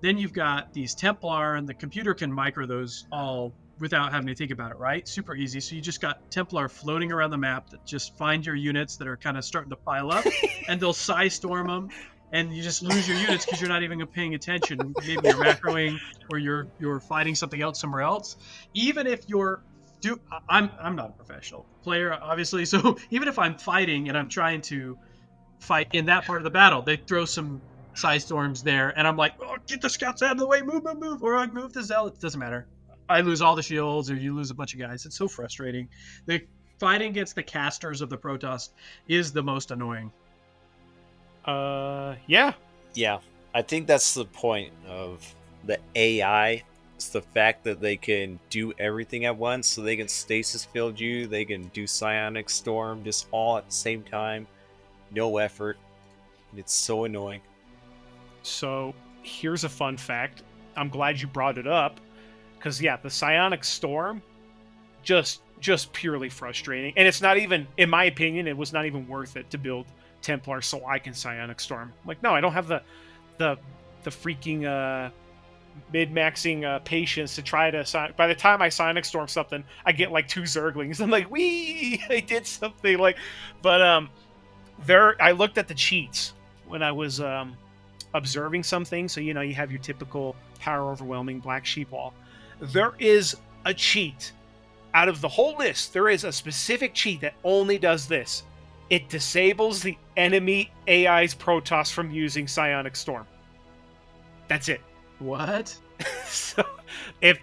Then you've got these Templar, and the computer can micro those all without having to think about it, right? Super easy. So you just got Templar floating around the map that just find your units that are kind of starting to pile up, and they'll storm them, and you just lose your units because you're not even paying attention. Maybe you're macroing or you're fighting something else somewhere else. Even if I'm not a professional player, obviously, so even if I'm fighting and I'm trying to fight in that part of the battle, they throw some storms there, and I'm like, oh, get the scouts out of the way, move, or I move the zealots. Doesn't matter. I lose all the shields, or you lose a bunch of guys. It's so frustrating. The fighting against the casters of the Protoss is the most annoying. Yeah. Yeah, I think that's the point of the AI. It's the fact that they can do everything at once, so they can stasis field you, they can do psionic storm, just all at the same time, no effort. And it's so annoying. So here's a fun fact. I'm glad you brought it up, because yeah, the psionic storm, just purely frustrating, and it's not even, in my opinion, it was not even worth it to build Templar so I can psionic storm. Like, no, I don't have the freaking mid-maxing patience to try to by the time I psionic storm something, I get like 2 Zerglings. I'm like, wee, I did something. Like, but I looked at the cheats when I was observing something. So, you have your typical power overwhelming black sheep wall. There is a cheat out of the whole list. There is a specific cheat that only does this. It disables the enemy AI's Protoss from using psionic storm. That's it. What? So, it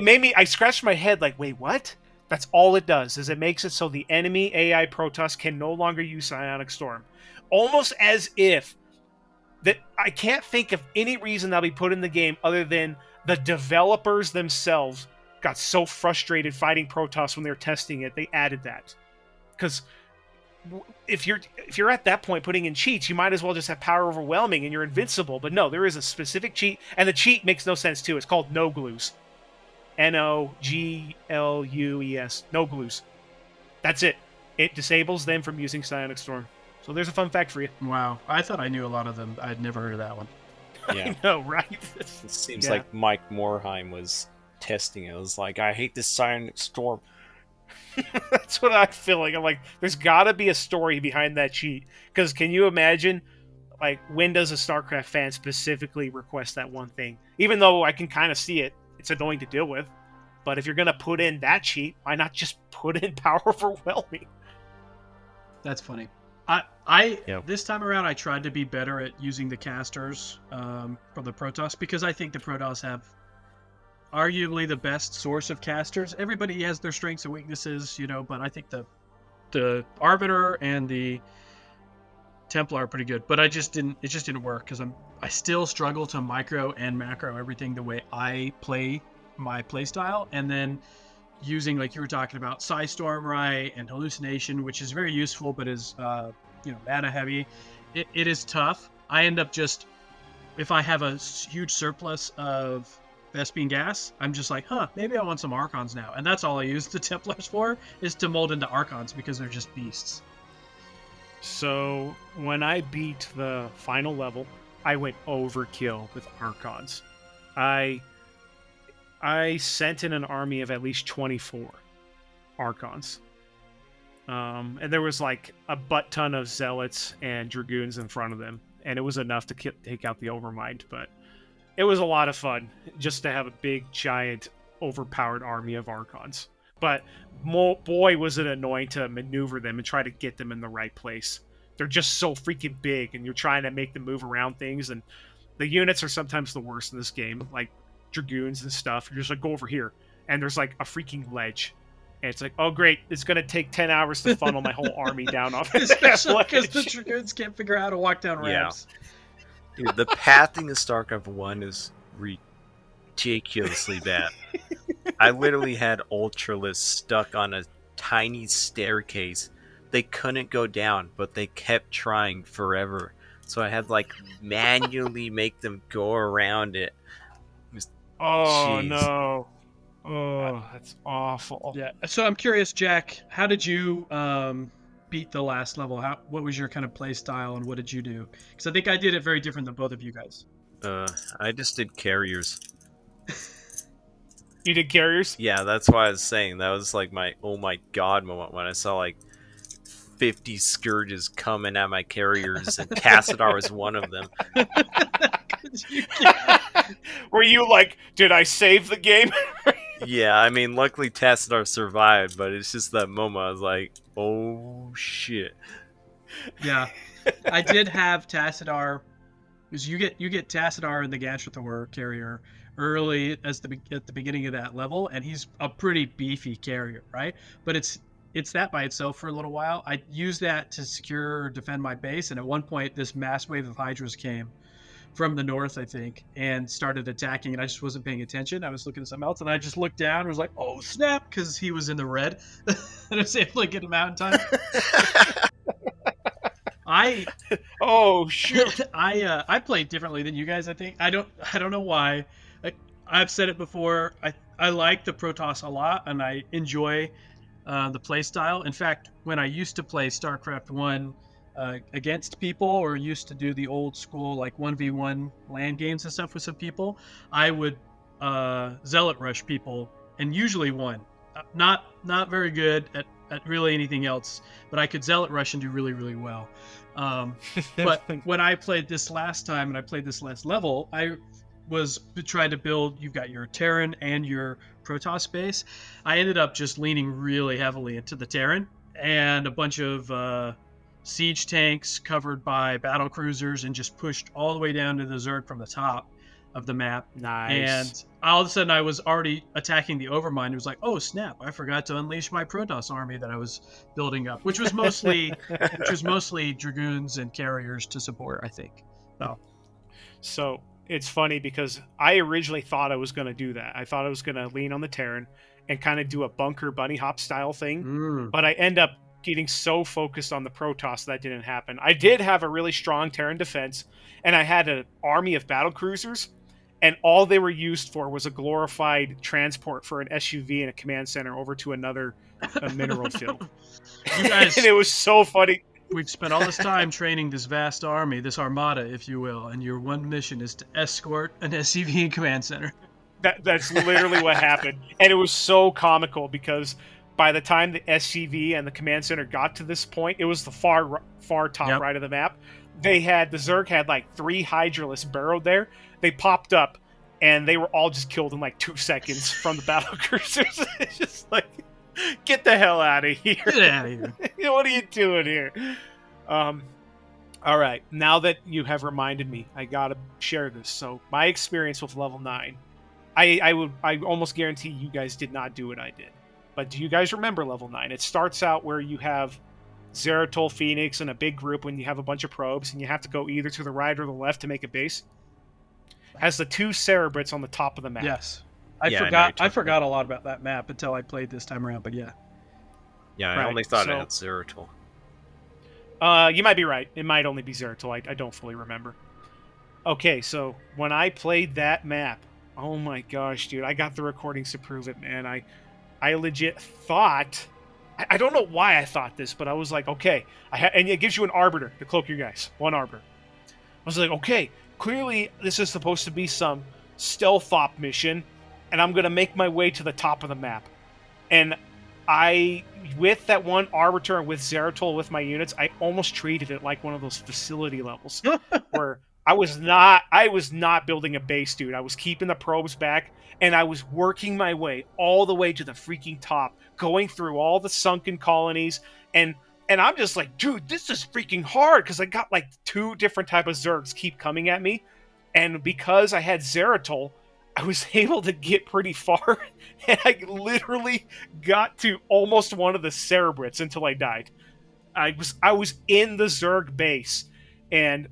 made me, I scratched my head like, wait, what? That's all it does, is it makes it so the enemy AI Protoss can no longer use psionic storm. Almost as if that, I can't think of any reason that'll be put in the game other than the developers themselves got so frustrated fighting Protoss when they were testing it, they added that. Because if you're at that point putting in cheats, you might as well just have power overwhelming and you're invincible. But no, there is a specific cheat, and the cheat makes no sense too. It's called no glues. NOGLUES. No glues. That's it. It disables them from using psionic storm. So there's a fun fact for you. Wow. I thought I knew a lot of them. I'd never heard of that one. Yeah. I know, right? It seems like Mike Morheim was testing it. It was like, I hate this psionic storm. That's what I'm feeling. I'm like, there's gotta be a story behind that cheat. Because can you imagine, like, when does a StarCraft fan specifically request that one thing? Even though I can kind of see it, it's annoying to deal with. But if you're gonna put in that cheat, why not just put in power overwhelming? That's funny. This time around, I tried to be better at using the casters from the Protoss, because I think the Protoss have arguably the best source of casters. Everybody has their strengths and weaknesses, but I think the Arbiter and the Templar are pretty good, but it just didn't work because I still struggle to micro and macro everything the way I play my playstyle, and then using, like you were talking about, Psystorm right and hallucination, which is very useful but is mana heavy. It is tough. I end up just, if I have a huge surplus of Vespene gas, I'm just like, maybe I want some Archons now. And that's all I use the Templars for, is to mold into Archons because they're just beasts. So when I beat the final level, I went overkill with Archons. I sent in an army of at least 24 Archons. And there was like a butt ton of Zealots and Dragoons in front of them. And it was enough to take out the Overmind, but it was a lot of fun just to have a big, giant, overpowered army of Archons. But boy, was it annoying to maneuver them and try to get them in the right place. They're just so freaking big, and you're trying to make them move around things, and the units are sometimes the worst in this game, like Dragoons and stuff. You're just like, go over here, and there's like a freaking ledge. And it's like, oh great, it's going to take 10 hours to funnel my whole army down off it. Especially because the Dragoons can't figure out how to walk down ramps. Dude, the pathing of StarCraft 1 is ridiculously bad. I literally had Ultralists stuck on a tiny staircase. They couldn't go down, but they kept trying forever. So I had to, like, manually make them go around it. Oh, no. Oh, that's awful. Yeah. So I'm curious, Jack, how did you beat the last level? What was your kind of play style, and what did you do? Because I think I did it very different than both of you guys. I just did carriers. You did carriers? Yeah, that's why I was saying that was like my oh my god moment when I saw like 50 scourges coming at my carriers, and Tassadar was one of them. Were you like, did I save the game? Yeah, I mean, luckily Tassadar survived, but it's just that moment I was like, oh shit. Yeah, I did have Tassadar, because you get Tassadar in the Gantrathor carrier early at the beginning of that level, and he's a pretty beefy carrier, right? But it's that by itself for a little while. I used that to secure or defend my base, and at one point this mass wave of Hydras came from the north, I think, and started attacking, and I just wasn't paying attention. I was looking at something else, and I just looked down and was like, oh snap, because he was in the red. And I was able to get him out in time. Oh shoot. I played differently than you guys, I think. I don't know why. I've said it before. I like the Protoss a lot, and I enjoy the play style. In fact, when I used to play StarCraft 1 against people, or used to do the old school like 1v1 LAN games and stuff with some people, I would zealot rush people, and usually won. Not very good at really anything else, but I could zealot rush and do really, really well. But when I played this last time and I played this last level, I was trying to build, you've got your Terran and your Protoss base. I ended up just leaning really heavily into the Terran and a bunch of siege tanks covered by battle cruisers, and just pushed all the way down to the Zerg from the top of the map. Nice. And all of a sudden I was already attacking the Overmind. It was like, oh snap, I forgot to unleash my Protoss army that I was building up, which was mostly Dragoons and carriers to support, I think. So it's funny because I originally thought I was going to do that. I thought I was going to lean on the Terran and kind of do a bunker bunny hop style thing, but I end up getting so focused on the Protoss that didn't happen. I did have a really strong Terran defense, and I had an army of battle cruisers, and all they were used for was a glorified transport for an SUV and a command center over to another mineral field. You guys, and it was so funny. We've spent all this time training this vast army, this armada, if you will, and your one mission is to escort an SUV and command center. That's literally what happened. And it was so comical because by the time the SCV and the command center got to this point, it was the far top right of the map. The Zerg had like 3 Hydralisks burrowed there. They popped up, and they were all just killed in like 2 seconds from the battle cruisers. It's just like, get the hell out of here. Get out of here. What are you doing here? All right, now that you have reminded me, I gotta share this. So my experience with level 9, I almost guarantee you guys did not do what I did. But do you guys remember level 9? It starts out where you have Zeratol, Phoenix, and a big group when you have a bunch of probes, and you have to go either to the right or the left to make a base. Has the 2 Cerebrits on the top of the map. Yes. Yeah, I know you're I talking forgot a lot about that map until I played this time around, but yeah. Yeah, I Right, only thought so- it had Zeratol. You might be right. It might only be Zeratol. I don't fully remember. Okay, so when I played that map, oh my gosh, dude, I got the recordings to prove it, man. I legit thought... I don't know why I thought this, but I was like, okay. And it gives you an Arbiter to cloak your guys. 1 Arbiter. I was like, okay, clearly this is supposed to be some stealth op mission, and I'm going to make my way to the top of the map. And with that 1 Arbiter and with Zeratol with my units, I almost treated it like one of those facility levels where I was not building a base, dude. I was keeping the probes back, and I was working my way all the way to the freaking top, going through all the sunken colonies, and I'm just like, dude, this is freaking hard, because I got like 2 different type of Zergs keep coming at me, and because I had Zeratol, I was able to get pretty far, and I literally got to almost one of the Cerebrits until I died. I was in the Zerg base, and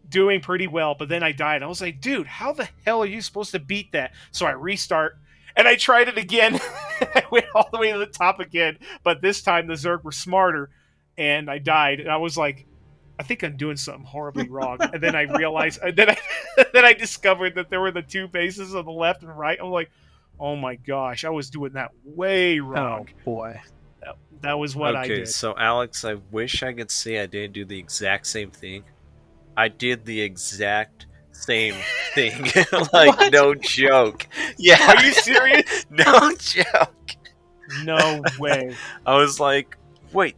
doing pretty well, but then I died. I was like, dude, how the hell are you supposed to beat that? So I restart, and I tried it again. I went all the way to the top again, but this time the Zerg were smarter, and I died. And I was like, I think I'm doing something horribly wrong. And then I realized, then I discovered that there were the 2 bases on the left and right. I'm like, oh my gosh, I was doing that way wrong. Oh, boy. That was what I Okay, did. so Alex, I wish I could say I didn't do the exact same thing. I did the exact same thing. Like, What? no joke. Yeah. Are you serious? No joke. No way. I was like, wait,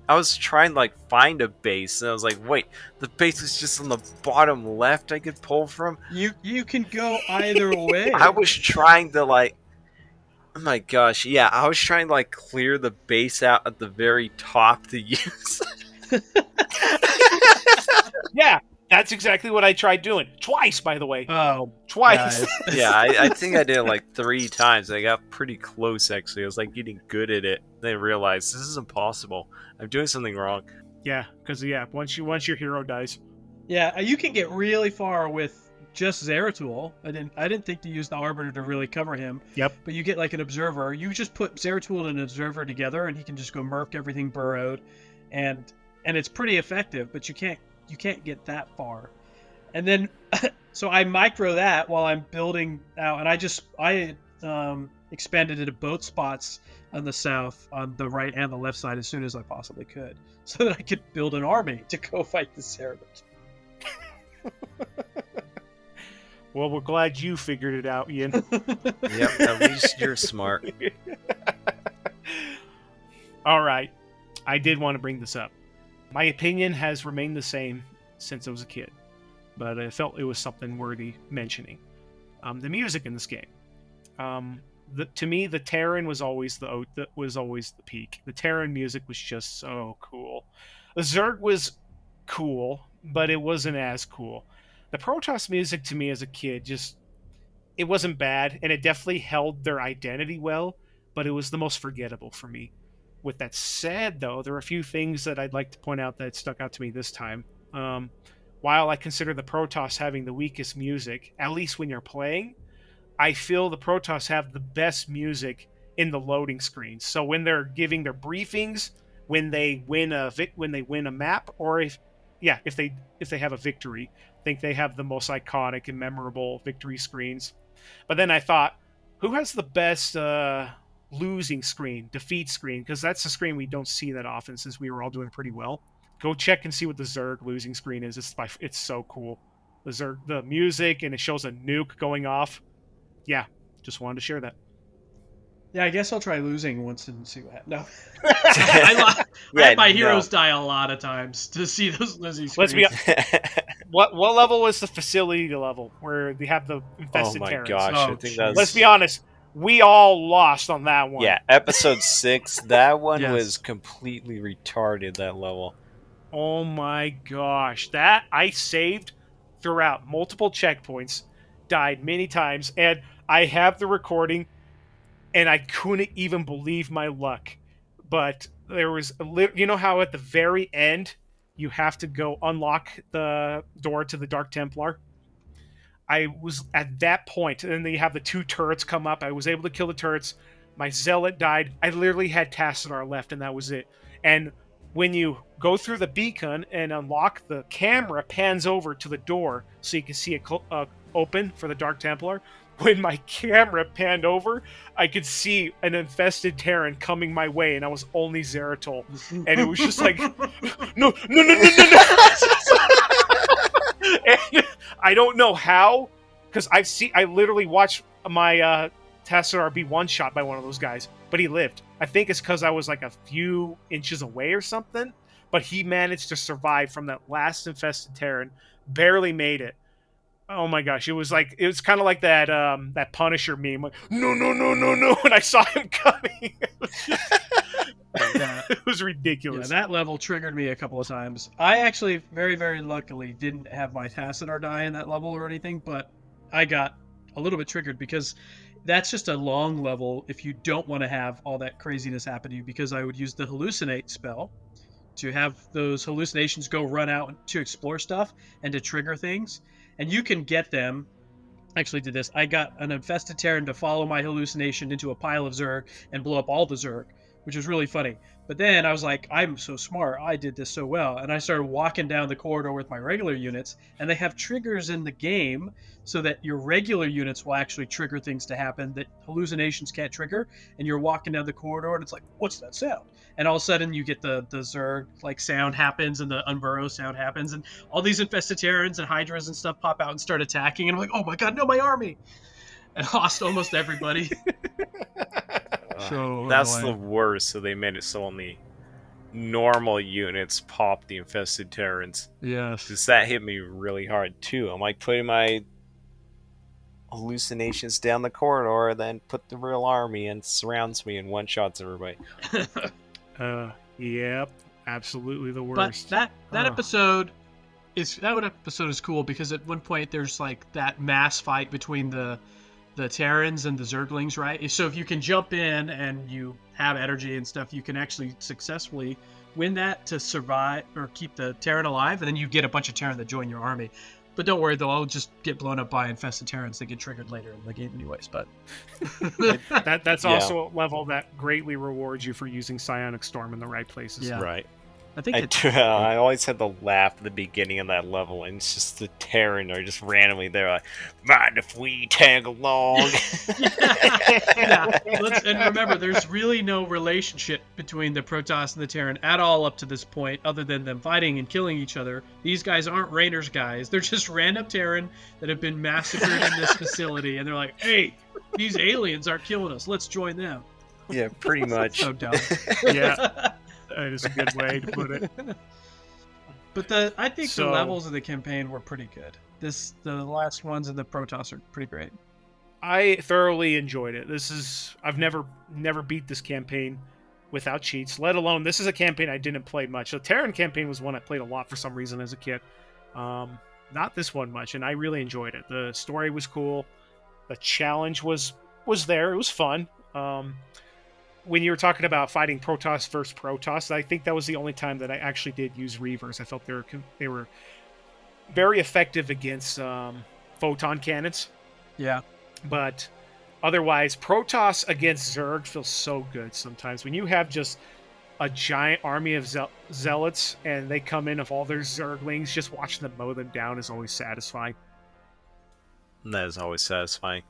I was trying to, like, find a base, and I was like, wait, the base is just on the bottom left I could pull from? You can go either way. I was trying to, like... Oh my gosh, yeah, I was trying to, like, clear the base out at the very top to use. Yeah, that's exactly what I tried doing. Twice, by the way. Oh, Twice. guys. Yeah, I think I did it like 3 times. I got pretty close, actually. I was like getting good at it. Then I realized this is impossible. I'm doing something wrong. Yeah, because once your hero dies. Yeah, you can get really far with just Zeratul. I didn't think to use the Arbiter to really cover him. Yep. But you get like an Observer. You just put Zeratul and an Observer together, and he can just go murk everything burrowed, and it's pretty effective. But you can't get that far. And then, so I micro that while I'm building out, and I expanded it to both spots on the south, on the right and the left side as soon as I possibly could, so that I could build an army to go fight the Cerebrits. Well, we're glad you figured it out, Ian. Yep, at least you're smart. All right. I did want to bring this up. My opinion has remained the same since I was a kid, but I felt it was something worthy mentioning. The music in this game. To me, the Terran was always the peak. The Terran music was just so cool. The Zerg was cool, but it wasn't as cool. The Protoss music to me as a kid it wasn't bad, and it definitely held their identity well, but it was the most forgettable for me. With that said, though, there are a few things that I'd like to point out that stuck out to me this time. While I consider the Protoss having the weakest music, at least when you're playing, I feel the Protoss have the best music in the loading screens. So when they're giving their briefings, when they win a map, or if they have a victory, I think they have the most iconic and memorable victory screens. But then I thought, who has the best losing screen, defeat screen? Because that's the screen we don't see that often since we were all doing pretty well. Go check and see what the Zerg losing screen is. It's so cool. The Zerg, the music, and it shows a nuke going off. Yeah, just wanted to share that. Yeah, I guess I'll try losing once and see what happens. No. I had my heroes die a lot of times to see those losing screens. Let's be what level was the facility level where they have the infested Terrans? Gosh, I think that's... Let's be honest, we all lost on that one. Yeah, episode 6, that one Yes. was completely retarded, that level. Oh my gosh, that I saved throughout multiple checkpoints, died many times, and I have the recording, and I couldn't even believe my luck. But there was you know how at the very end you have to go unlock the door to the Dark Templar. I was at that point, and then you have the two turrets come up. I was able to kill the turrets. My zealot died. I literally had Tassadar left, and that was it. And when you go through the beacon and unlock, the camera pans over to the door so you can see it open for the Dark Templar. When my camera panned over, I could see an infested Terran coming my way, and I was only Zeratol. And it was just like, no, no, no, no, no, no. And I don't know how, because I literally watched my Tassadar be one shot by one of those guys, but he lived. I think it's because I was like a few inches away or something, but he managed to survive from that last infested Terran, barely made it. Oh my gosh, it was kind of like that that Punisher meme, like, no, no, no, no, no, and I saw him coming. Yeah. It was ridiculous. Yeah, that level triggered me a couple of times. I actually, very, very luckily, didn't have my Tassadar die in that level or anything, but I got a little bit triggered because that's just a long level if you don't want to have all that craziness happen to you, because I would use the hallucinate spell to have those hallucinations go run out to explore stuff and to trigger things. And you can get them. Actually did this. I got an infested Terran to follow my hallucination into a pile of Zerg and blow up all the Zerg, which was really funny. But then I was like, I'm so smart. I did this so well. And I started walking down the corridor with my regular units, and they have triggers in the game so that your regular units will actually trigger things to happen that hallucinations can't trigger. And you're walking down the corridor, and it's like, what's that sound? And all of a sudden you get the Zerg like sound happens, and the Unburrow sound happens, and all these infested Terrans and Hydras and stuff pop out and start attacking. And I'm like, oh my god, no, my army! And lost almost everybody. So That's annoying. the worst. So they made it so only normal units pop the infested Terrans. Yes. Because that hit me really hard too. I'm like putting my hallucinations down the corridor, then put the real army and surrounds me and one shots everybody. Yep, absolutely the But worst. that Oh. episode is cool because at one point there's like that mass fight between the Terrans and the Zerglings, right? So if you can jump in and you have energy and stuff, you can actually successfully win that to survive or keep the Terran alive, and then you get a bunch of Terran that join your army. But don't worry, they'll all just get blown up by infested Terrans that get triggered later in the game anyways. But That's Yeah. also a level that greatly rewards you for using Psionic Storm in the right places. Yeah. Right. I think I always had the laugh at the beginning of that level, and it's just the Terran are just randomly there, like, mind if we tag along? yeah. And remember, there's really no relationship between the Protoss and the Terran at all up to this point, other than them fighting and killing each other. These guys aren't Raiders guys. They're just random Terran that have been massacred in this facility, and they're like, hey, these aliens are killing us. Let's join them. Yeah, pretty much. So dumb. Yeah, that is a good way to put it. But I think the So- levels of the campaign were pretty good. The last ones in the Protoss are pretty great. I thoroughly enjoyed it. I've never beat this campaign without cheats, let alone this is a campaign I didn't play much. The Terran campaign was one I played a lot for some reason as a kid. Not this one much, and I really enjoyed it. The story was cool. The challenge was there. It was fun. When you were talking about fighting Protoss versus Protoss, I think that was the only time that I actually did use Reavers. I felt they were very effective against photon cannons. Yeah. But otherwise, Protoss against Zerg feels so good sometimes. When you have just a giant army of zealots and they come in with all their Zerglings, just watching them mow them down is always satisfying. That is always satisfying.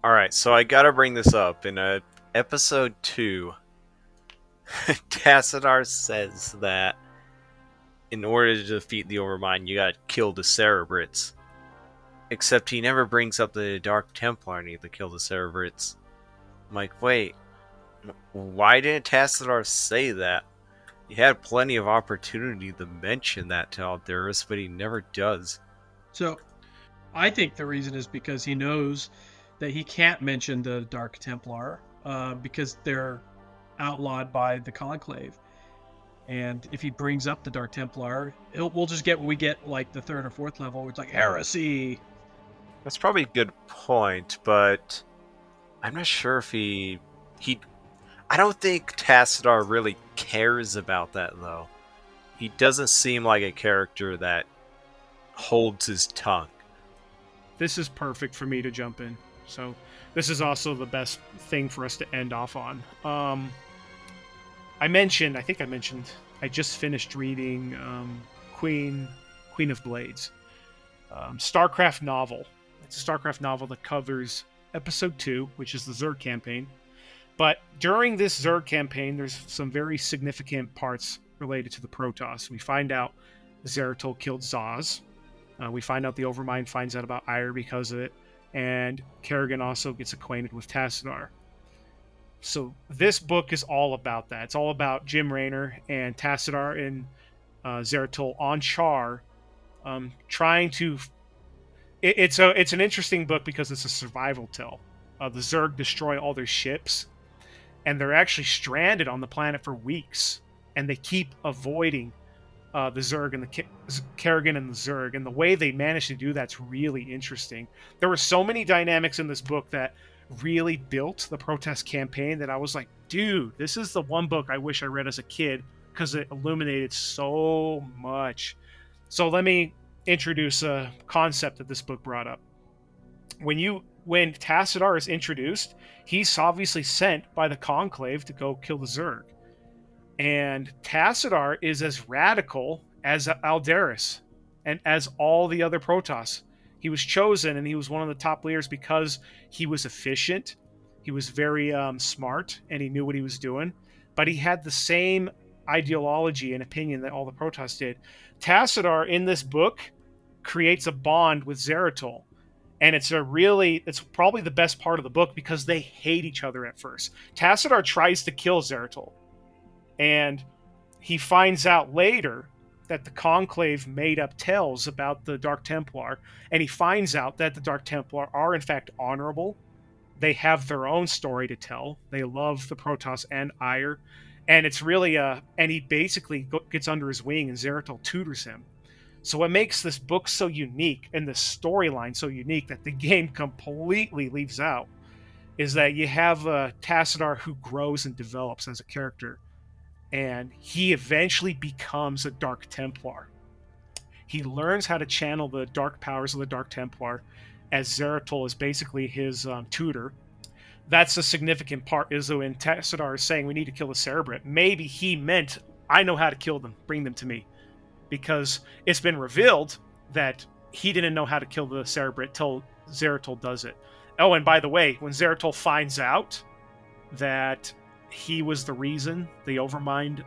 Alright, so I gotta bring this up. In episode 2, Tassadar says that in order to defeat the Overmind, you gotta kill the Cerebrits. Except he never brings up the Dark Templar need to kill the Cerebrits. I'm like, wait, why didn't Tassadar say that? He had plenty of opportunity to mention that to Alderus, but he never does. So I think the reason is because he knows that he can't mention the Dark Templar because they're outlawed by the Conclave. And if he brings up the Dark Templar, we'll just get what we get like the 3rd or 4th level, where it's like heresy. That's probably a good point, but I'm not sure if he I don't think Tassadar really cares about that, though. He doesn't seem like a character that holds his tongue. This is perfect for me to jump in. So this is also the best thing for us to end off on. I think I mentioned, I just finished reading Queen of Blades, Starcraft novel. It's a Starcraft novel that covers Episode 2, which is the Zerg campaign. But during this Zerg campaign, there's some very significant parts related to the Protoss. We find out Zeratul killed Zaz. We find out the Overmind finds out about Ire because of it. And Kerrigan also gets acquainted with Tassadar. So this book is all about that. It's all about Jim Raynor and Tassadar and Zeratul on Char, trying to. It's an interesting book because it's a survival tale. The Zerg destroy all their ships, and they're actually stranded on the planet for weeks, and they keep avoiding the Zerg and the Kerrigan and the Zerg, and the way they managed to do that's really interesting. There were so many dynamics in this book that really built the Protoss campaign that I was like, dude, this is the one book I wish I read as a kid because it illuminated so much. So let me introduce a concept that this book brought up. When Tassadar is introduced, he's obviously sent by the Conclave to go kill the Zerg. And Tassadar is as radical as Aldaris and as all the other Protoss. He was chosen and he was one of the top leaders because he was efficient, he was very smart, and he knew what he was doing. But he had the same ideology and opinion that all the Protoss did. Tassadar in this book creates a bond with Zeratul. And it's probably the best part of the book because they hate each other at first. Tassadar tries to kill Zeratul. And he finds out later that the Conclave made up tales about the Dark Templar, and he finds out that the Dark Templar are in fact honorable. They have their own story to tell. They love the Protoss and Ire, and it's really and he basically gets under his wing, and Zeratul tutors him. So what makes this book so unique and the storyline so unique that the game completely leaves out is that you have Tassadar who grows and develops as a character. And he eventually becomes a Dark Templar. He learns how to channel the dark powers of the Dark Templar, as Zeratul is basically his tutor. That's a significant part, is when Tassadar is saying we need to kill the Cerebrate. Maybe he meant, I know how to kill them, bring them to me. Because it's been revealed that he didn't know how to kill the Cerebrate till Zeratul does it. Oh, and by the way, when Zeratul finds out that he was the reason the Overmind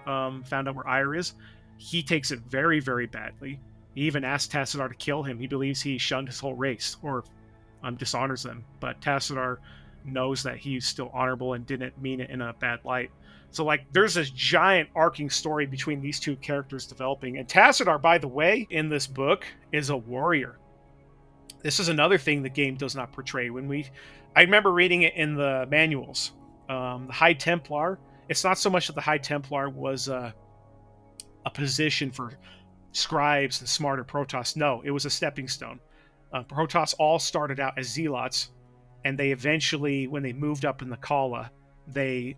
found out where Ire is, he takes it very, very badly. He even asked Tassadar to kill him. He believes he shunned his whole race, or dishonors them. But Tassadar knows that he's still honorable and didn't mean it in a bad light. So, there's this giant arcing story between these two characters developing. And Tassadar, by the way, in this book, is a warrior. This is another thing the game does not portray. I remember reading it in the manuals. The High Templar, it's not so much that the High Templar was a position for scribes and smarter Protoss. No, it was a stepping stone. Protoss all started out as zealots, and they eventually, when they moved up in the Kala, they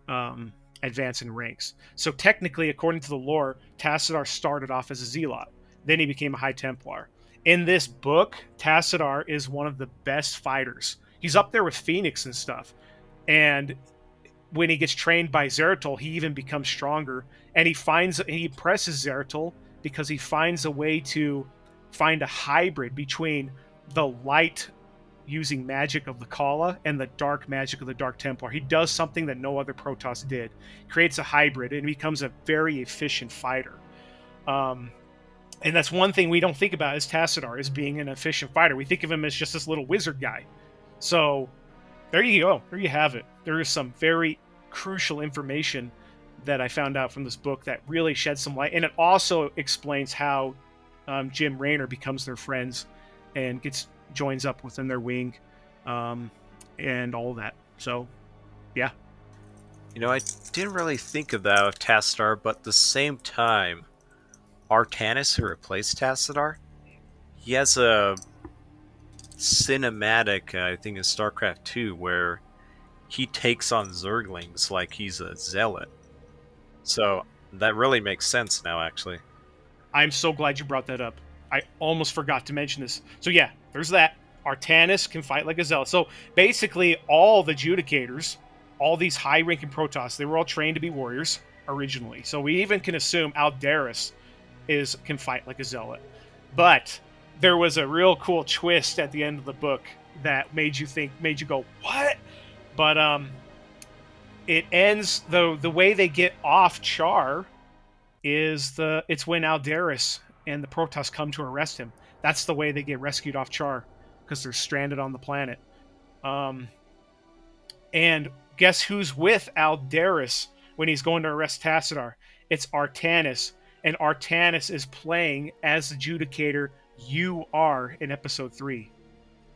advanced in ranks. So technically, according to the lore, Tassadar started off as a zealot. Then he became a High Templar. In this book, Tassadar is one of the best fighters. He's up there with Phoenix and stuff. And when he gets trained by Zeratul, he even becomes stronger. And he impresses Zeratul because he finds a way to find a hybrid between the light using magic of the Kala and the dark magic of the Dark Templar. He does something that no other Protoss did. Creates a hybrid and becomes a very efficient fighter. And that's one thing we don't think about as Tassadar, as being an efficient fighter. We think of him as just this little wizard guy. So there you go. There you have it. There is some very crucial information that I found out from this book that really sheds some light. And it also explains how Jim Raynor becomes their friends and joins up within their wing and all that. So, yeah. I didn't really think of that with Tassadar, but at the same time, Artanis, who replaced Tassadar, he has a cinematic, I think in StarCraft 2, where he takes on Zerglings like he's a zealot. So that really makes sense now, actually. I'm so glad you brought that up. I almost forgot to mention this. So yeah, there's that. Artanis can fight like a zealot. So basically, all the Judicators, all these high-ranking Protoss, they were all trained to be warriors originally. So we even can assume Aldaris can fight like a zealot. But there was a real cool twist at the end of the book that made you go, what? But it ends the way they get off Char is it's when Aldaris and the Protoss come to arrest him. That's the way they get rescued off Char, because they're stranded on the planet. And guess who's with Aldaris when he's going to arrest Tassadar? It's Artanis, and Artanis is playing as the Judicator you are in episode 3.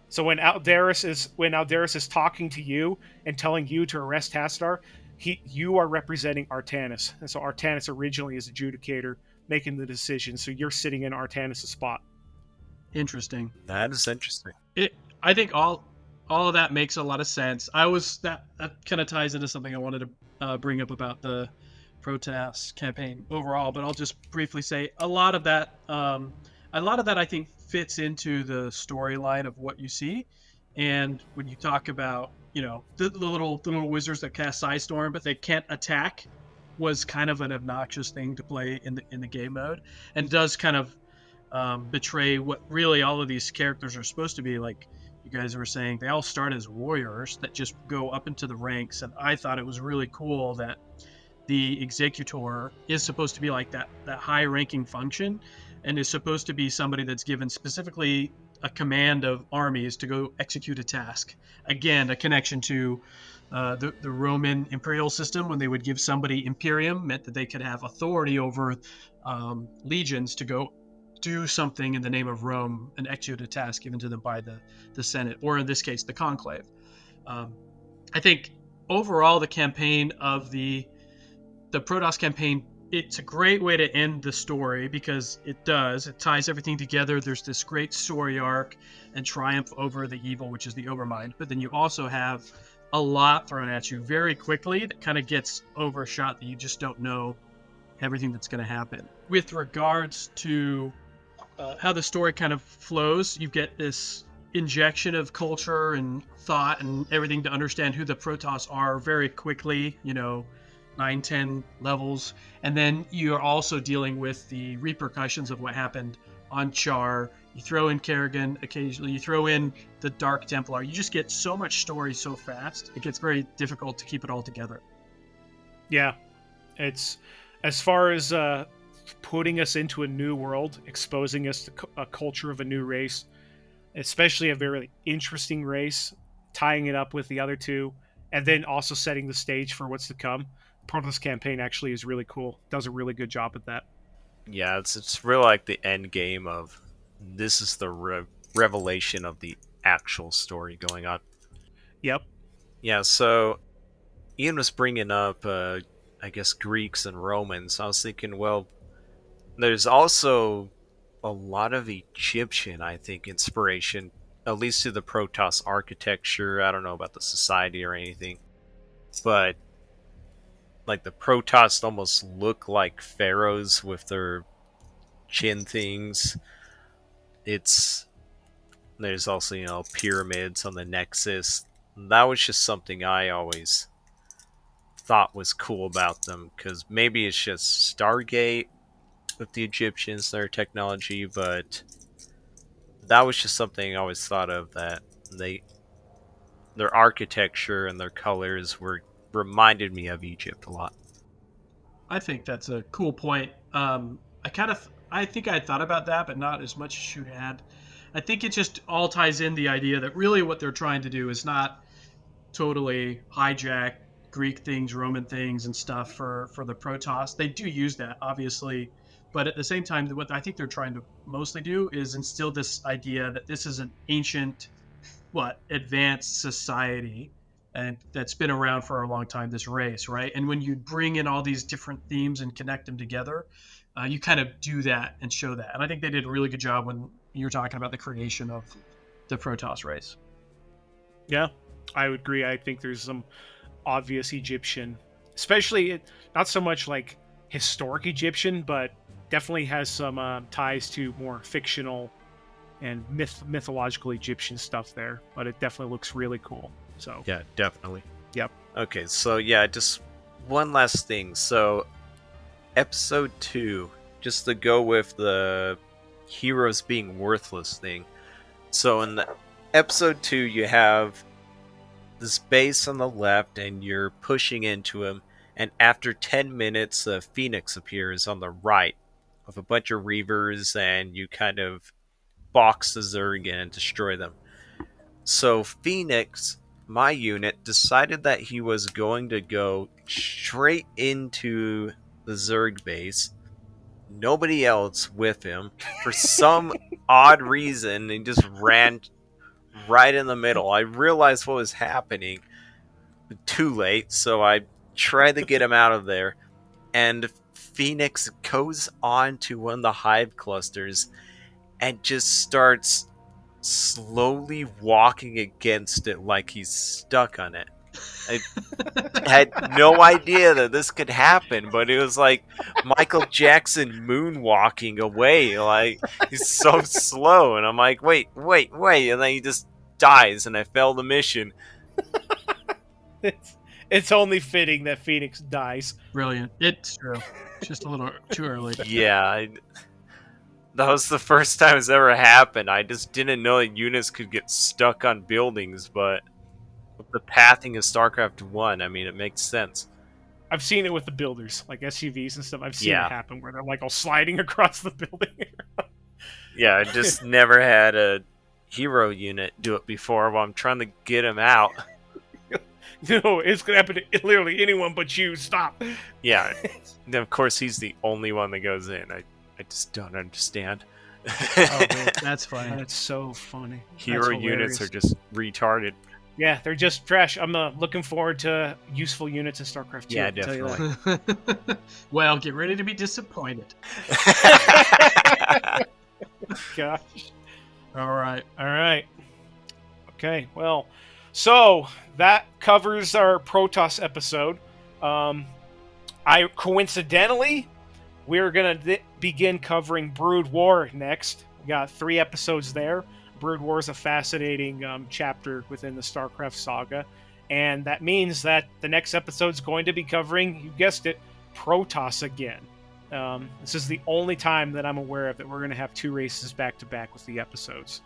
So when Aldaris is talking to you and telling you to arrest Tassadar, you are representing Artanis. And so Artanis originally is a Judicator making the decision. So you're sitting in Artanis' spot. Interesting. That is interesting. I think all of that makes a lot of sense. That kind of ties into something I wanted to bring up about the Protoss campaign overall, but I'll just briefly say a lot of that I think fits into the storyline of what you see. And when you talk about, the little wizards that cast Sidestorm, but they can't attack, was kind of an obnoxious thing to play in the game mode, and does kind of betray what really all of these characters are supposed to be. Like you guys were saying, they all start as warriors that just go up into the ranks, and I thought it was really cool that the Executor is supposed to be like that high-ranking function, and is supposed to be somebody that's given specifically a command of armies to go execute a task. Again, a connection to the Roman imperial system, when they would give somebody Imperium, meant that they could have authority over legions to go do something in the name of Rome and execute a task given to them by the Senate, or in this case, the Conclave. I think overall, the campaign of the Protoss campaign, it's a great way to end the story, because it ties everything together. There's this great story arc and triumph over the evil, which is the Overmind. But then you also have a lot thrown at you very quickly that kind of gets overshot, that you just don't know everything that's going to happen. With regards to how the story kind of flows, you get this injection of culture and thought and everything to understand who the Protoss are very quickly, 9-10 levels, and then you're also dealing with the repercussions of what happened on Char. You throw in Kerrigan occasionally, you throw in the Dark Templar. You just get so much story so fast, it gets very difficult to keep it all together. Yeah, it's as far as putting us into a new world, exposing us to a culture of a new race, especially a very interesting race, tying it up with the other two, and then also setting the stage for what's to come. Protoss campaign actually is really cool. Does a really good job at that. Yeah, it's really like the end game of this is the revelation of the actual story going on. Yep. Yeah, so Ian was bringing up, I guess, Greeks and Romans. I was thinking, well, there's also a lot of Egyptian, I think, inspiration, at least to the Protoss architecture. I don't know about the society or anything, but like the Protoss almost look like pharaohs with their chin things. There's also, pyramids on the Nexus. That was just something I always thought was cool about them, because maybe it's just Stargate with the Egyptians, their technology, but that was just something I always thought of, that their architecture and their colors reminded me of Egypt a lot. I think that's a cool point. I think I thought about that, but not as much as you had. I think it just all ties in the idea that really what they're trying to do is not totally hijack Greek things, Roman things, and stuff for the Protoss. They do use that, obviously, but at the same time, what I think they're trying to mostly do is instill this idea that this is an ancient, advanced society, and that's been around for a long time, this race, right? And when you bring in all these different themes and connect them together, you kind of do that and show that. And I think they did a really good job when you were talking about the creation of the Protoss race. Yeah. I would agree. I think there's some obvious Egyptian, especially not so much like historic Egyptian, but definitely has some ties to more fictional and mythological Egyptian stuff there. But it definitely looks really cool. So Yeah, definitely. yep. Okay, so yeah, just one last thing. So, episode 2, just to go with the heroes being worthless thing. So, in the episode 2, you have this base on the left, and you're pushing into him. And after 10 minutes, a phoenix appears on the right with a bunch of reavers, and you kind of box the Zerg in and destroy them. So Phoenix, my unit, decided that he was going to go straight into the Zerg base. Nobody else with him. For some odd reason, he just ran right in the middle. I realized what was happening, but too late, so I tried to get him out of there. And Phoenix goes on to one of the hive clusters and just starts slowly walking against it like he's stuck on it. I had no idea that this could happen, but it was like Michael Jackson moonwalking away. Like, he's so slow, and I'm like, wait, and then he just dies, and I failed the mission. It's only fitting that Phoenix dies. Brilliant. It's true. It's just a little too early. Yeah, that was the first time it's ever happened. I just didn't know that units could get stuck on buildings, but with the pathing of StarCraft 1, I mean, it makes sense. I've seen it with the builders, like SUVs and stuff. I've seen Yeah. it happen where they're like all sliding across the building. Yeah, I just never had a hero unit do it before while I'm trying to get him out. No, it's gonna happen to literally anyone but you. Stop. Yeah, and of course he's the only one that goes in. I just don't understand. Oh, dude, that's funny. That's so funny. Hero That's units hilarious. are just retarded. Yeah, they're just trash. I'm looking forward to useful units in StarCraft 2. Yeah, I'll tell you that. definitely. Well, get ready to be disappointed. Gosh. All right. All right. Okay. Well, so that covers our Protoss episode. I coincidentally, we're gonna begin covering Brood War next. We got 3 episodes there. Brood War is a fascinating chapter within the StarCraft saga, and that means that the next episode is going to be covering, you guessed it, Protoss again. This is the only time that I'm aware of that we're going to have 2 races back to back with the episodes.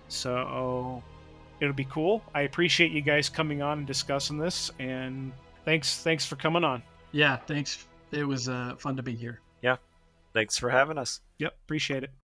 So it'll be cool. I appreciate you guys coming on and discussing this, and thanks for coming on. Yeah, thanks. It was fun to be here. Yeah, thanks for having us. Yep, appreciate it.